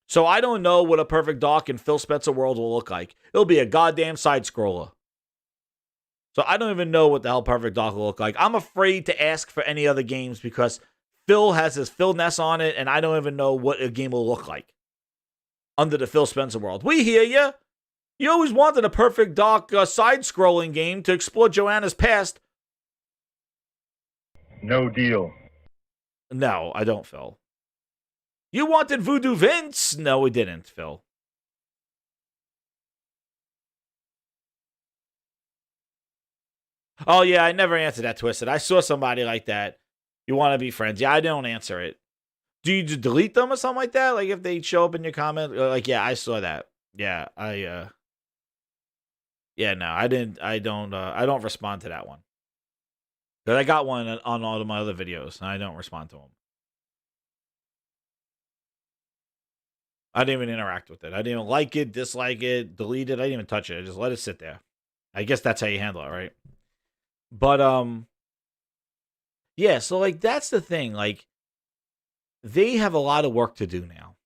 So I don't know what a perfect dock in Phil Spencer world will look like. It'll be a goddamn side-scroller. So I don't even know what the hell perfect dock will look like. I'm afraid to ask for any other games because Phil has his Phil-ness on it, and I don't even know what a game will look like under the Phil Spencer world. We hear you. You always wanted a perfect dock side-scrolling game to explore Joanna's past. No deal. No, I don't, Phil. You wanted Voodoo Vince? No, we didn't, Phil. Oh, yeah, I never answered that, Twisted. I saw somebody like that. You want to be friends. Yeah, I don't answer it. Do you just delete them or something like that? Like, if they show up in your comment? Like, yeah, I saw that. Yeah, yeah, no, I don't respond to that one. Because I got one on all of my other videos, and I don't respond to them. I didn't even interact with it. I didn't even like it, dislike it, delete it. I didn't even touch it. I just let it sit there. I guess that's how you handle it, right? But, yeah, so, like, that's the thing. Like, they have a lot of work to do now.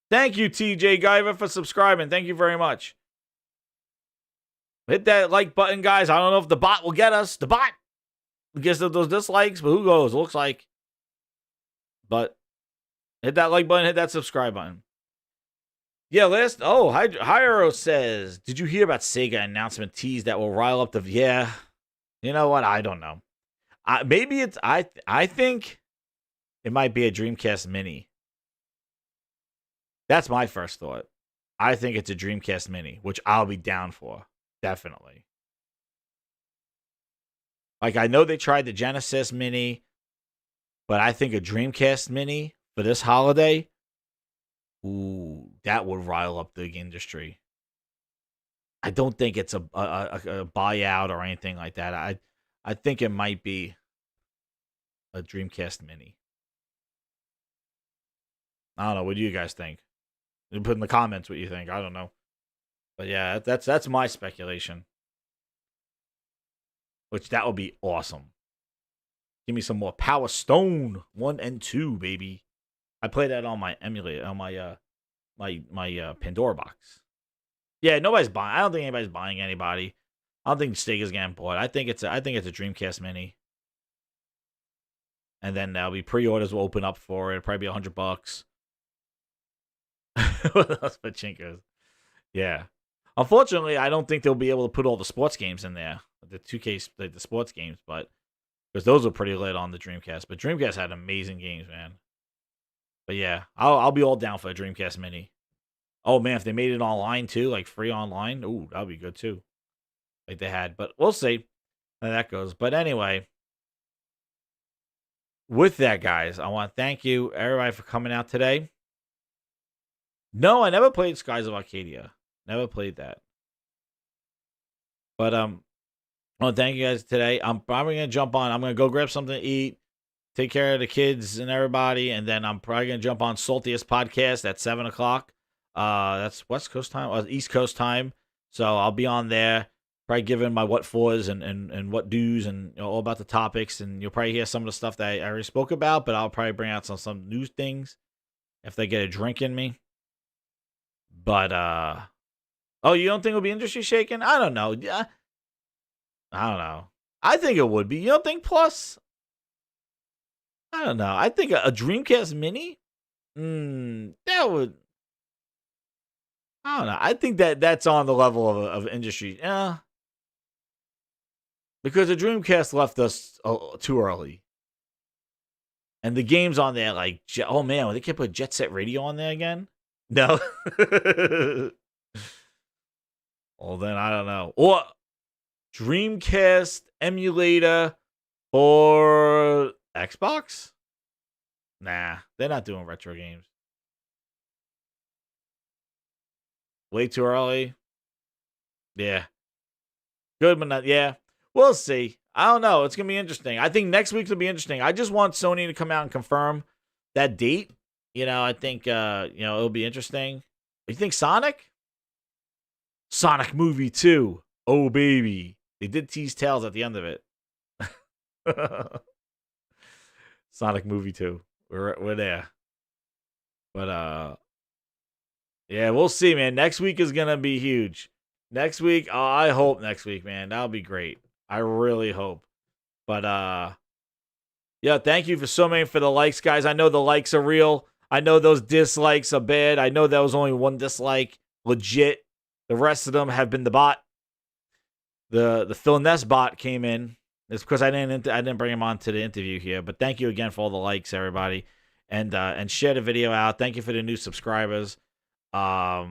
Thank you, TJ Guyver, for subscribing. Thank you very much. Hit that like button, guys. I don't know if the bot will get us. The bot gets those dislikes, but who knows? It looks like. But hit that like button, hit that subscribe button. Yeah, Hyro says, did you hear about Sega announcement tease that will rile up the... Yeah. You know what? I don't know. Maybe it's... I think it might be a Dreamcast Mini. That's my first thought. I think it's a Dreamcast Mini, which I'll be down for. Definitely. Like, I know they tried the Genesis Mini, but I think a Dreamcast Mini for this holiday, ooh, that would rile up the industry. I don't think it's a buyout or anything like that. I think it might be a Dreamcast Mini. I don't know. What do you guys think? You put in the comments what you think. I don't know. But yeah, that's my speculation. Which that would be awesome. Give me some more Power Stone 1 and 2, baby. I play that on my emulator, on my my Pandora box. Yeah, nobody's buying. I don't think anybody's buying anybody. I don't think Stega's getting bought. I think it's a Dreamcast Mini. And then there'll be pre-orders will open up for it. It'll probably be $100. What else but Chinkos? Yeah. Unfortunately, I don't think they'll be able to put all the sports games in there. The 2K, the sports games, but because those were pretty lit on the Dreamcast. But Dreamcast had amazing games, man. But yeah, I'll be all down for a Dreamcast Mini. Oh man, if they made it online too, like free online, ooh, that'd be good too. Like they had, but we'll see how that goes. But anyway, with that, guys, I want to thank you everybody for coming out today. No, I never played Skies of Arcadia. Never played that. But I want to thank you guys today. I'm probably gonna jump on. I'm gonna go grab something to eat, take care of the kids and everybody, and then I'm probably gonna jump on Saltiest Podcast at 7:00. That's West Coast time, or East Coast time. So I'll be on there, probably giving my what fors and what do's and all about the topics, and you'll probably hear some of the stuff that I already spoke about, but I'll probably bring out some new things if they get a drink in me. But oh, you don't think it'll be industry shaking? I don't know. Yeah, I don't know. I think it would be. You don't think? Plus, I don't know. I think a Dreamcast Mini, that would. I don't know. I think that's on the level of industry. Yeah. Because the Dreamcast left us too early. And the games on there, like, oh man, they can't put Jet Set Radio on there again? No. Well, then I don't know. Or Dreamcast emulator for Xbox? Nah, they're not doing retro games. Way too early? Yeah. Good, but not, yeah. We'll see. I don't know. It's going to be interesting. I think next week's will be interesting. I just want Sony to come out and confirm that date. You know, I think, it'll be interesting. You think Sonic? Sonic movie 2. Oh, baby. They did tease Tails at the end of it. Sonic movie 2. We're there. But, yeah, we'll see, man. Next week is going to be huge. Next week, I hope next week, man. That'll be great. I really hope. But, yeah, thank you for the likes, guys. I know the likes are real. I know those dislikes are bad. I know that was only one dislike. Legit. The rest of them have been the bot. The Phil Ness bot came in. It's because I didn't bring him on to the interview here. But thank you again for all the likes, everybody. And share the video out. Thank you for the new subscribers. Yeah,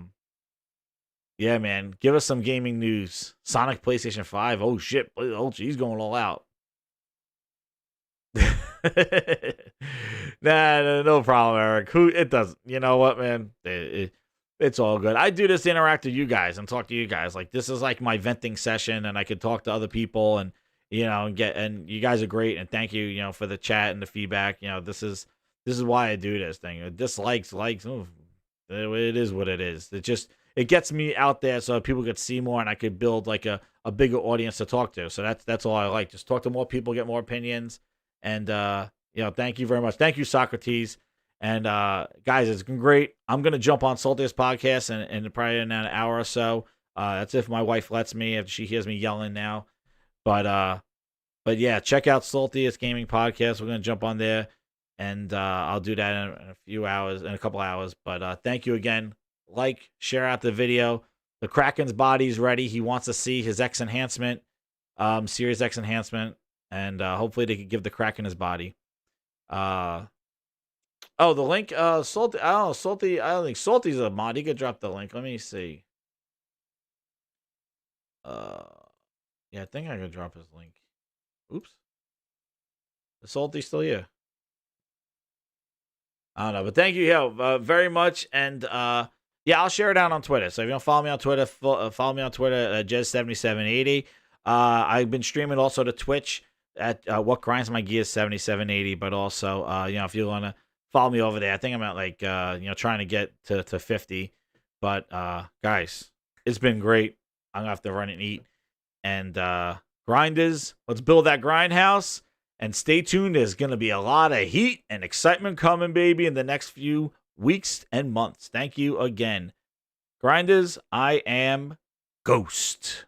man. Give us some gaming news. Sonic PlayStation 5. Oh, shit. Oh, he's going all out. Nah, no problem, Eric. It doesn't. You know what, man? It's all good. I do this to interact with you guys and talk to you guys. Like, this is like my venting session, and I could talk to other people and, and you guys are great. And thank you, for the chat and the feedback. This is why I do this thing. Dislikes, likes. Ooh, it is what it is. It gets me out there so people could see more and I could build like a bigger audience to talk to. So that's all I like. Just talk to more people, get more opinions. And, thank you very much. Thank you, Socrates. And, guys, it's been great. I'm going to jump on Saltiest Podcast and probably in an hour or so. That's if my wife lets me, if she hears me yelling now. But yeah, check out Saltiest Gaming Podcast. We're going to jump on there. And I'll do that in a couple hours. But thank you again. Like, share out the video. The Krakken's body's ready. He wants to see his X enhancement, Series X enhancement. And hopefully they could give the Kraken his body. The link, Salty. I don't know, Salty. I don't think Salty's a mod. He could drop the link. Let me see. Yeah, I think I could drop his link. Oops. Is Salty still here? I don't know, but thank you, very much. And yeah, I'll share it out on Twitter. So if you don't follow me on Twitter, follow me on Twitter at Jez7780. I've been streaming also to Twitch at What Grinds My Gears 7780, but also, if you want to follow me over there, I think I'm at like, trying to get to 50. But, guys, it's been great. I'm going to have to run and eat. And, grinders, let's build that grind house. And stay tuned. There's going to be a lot of heat and excitement coming, baby, in the next few weeks and months. Thank you again. Grinders, I am Ghost.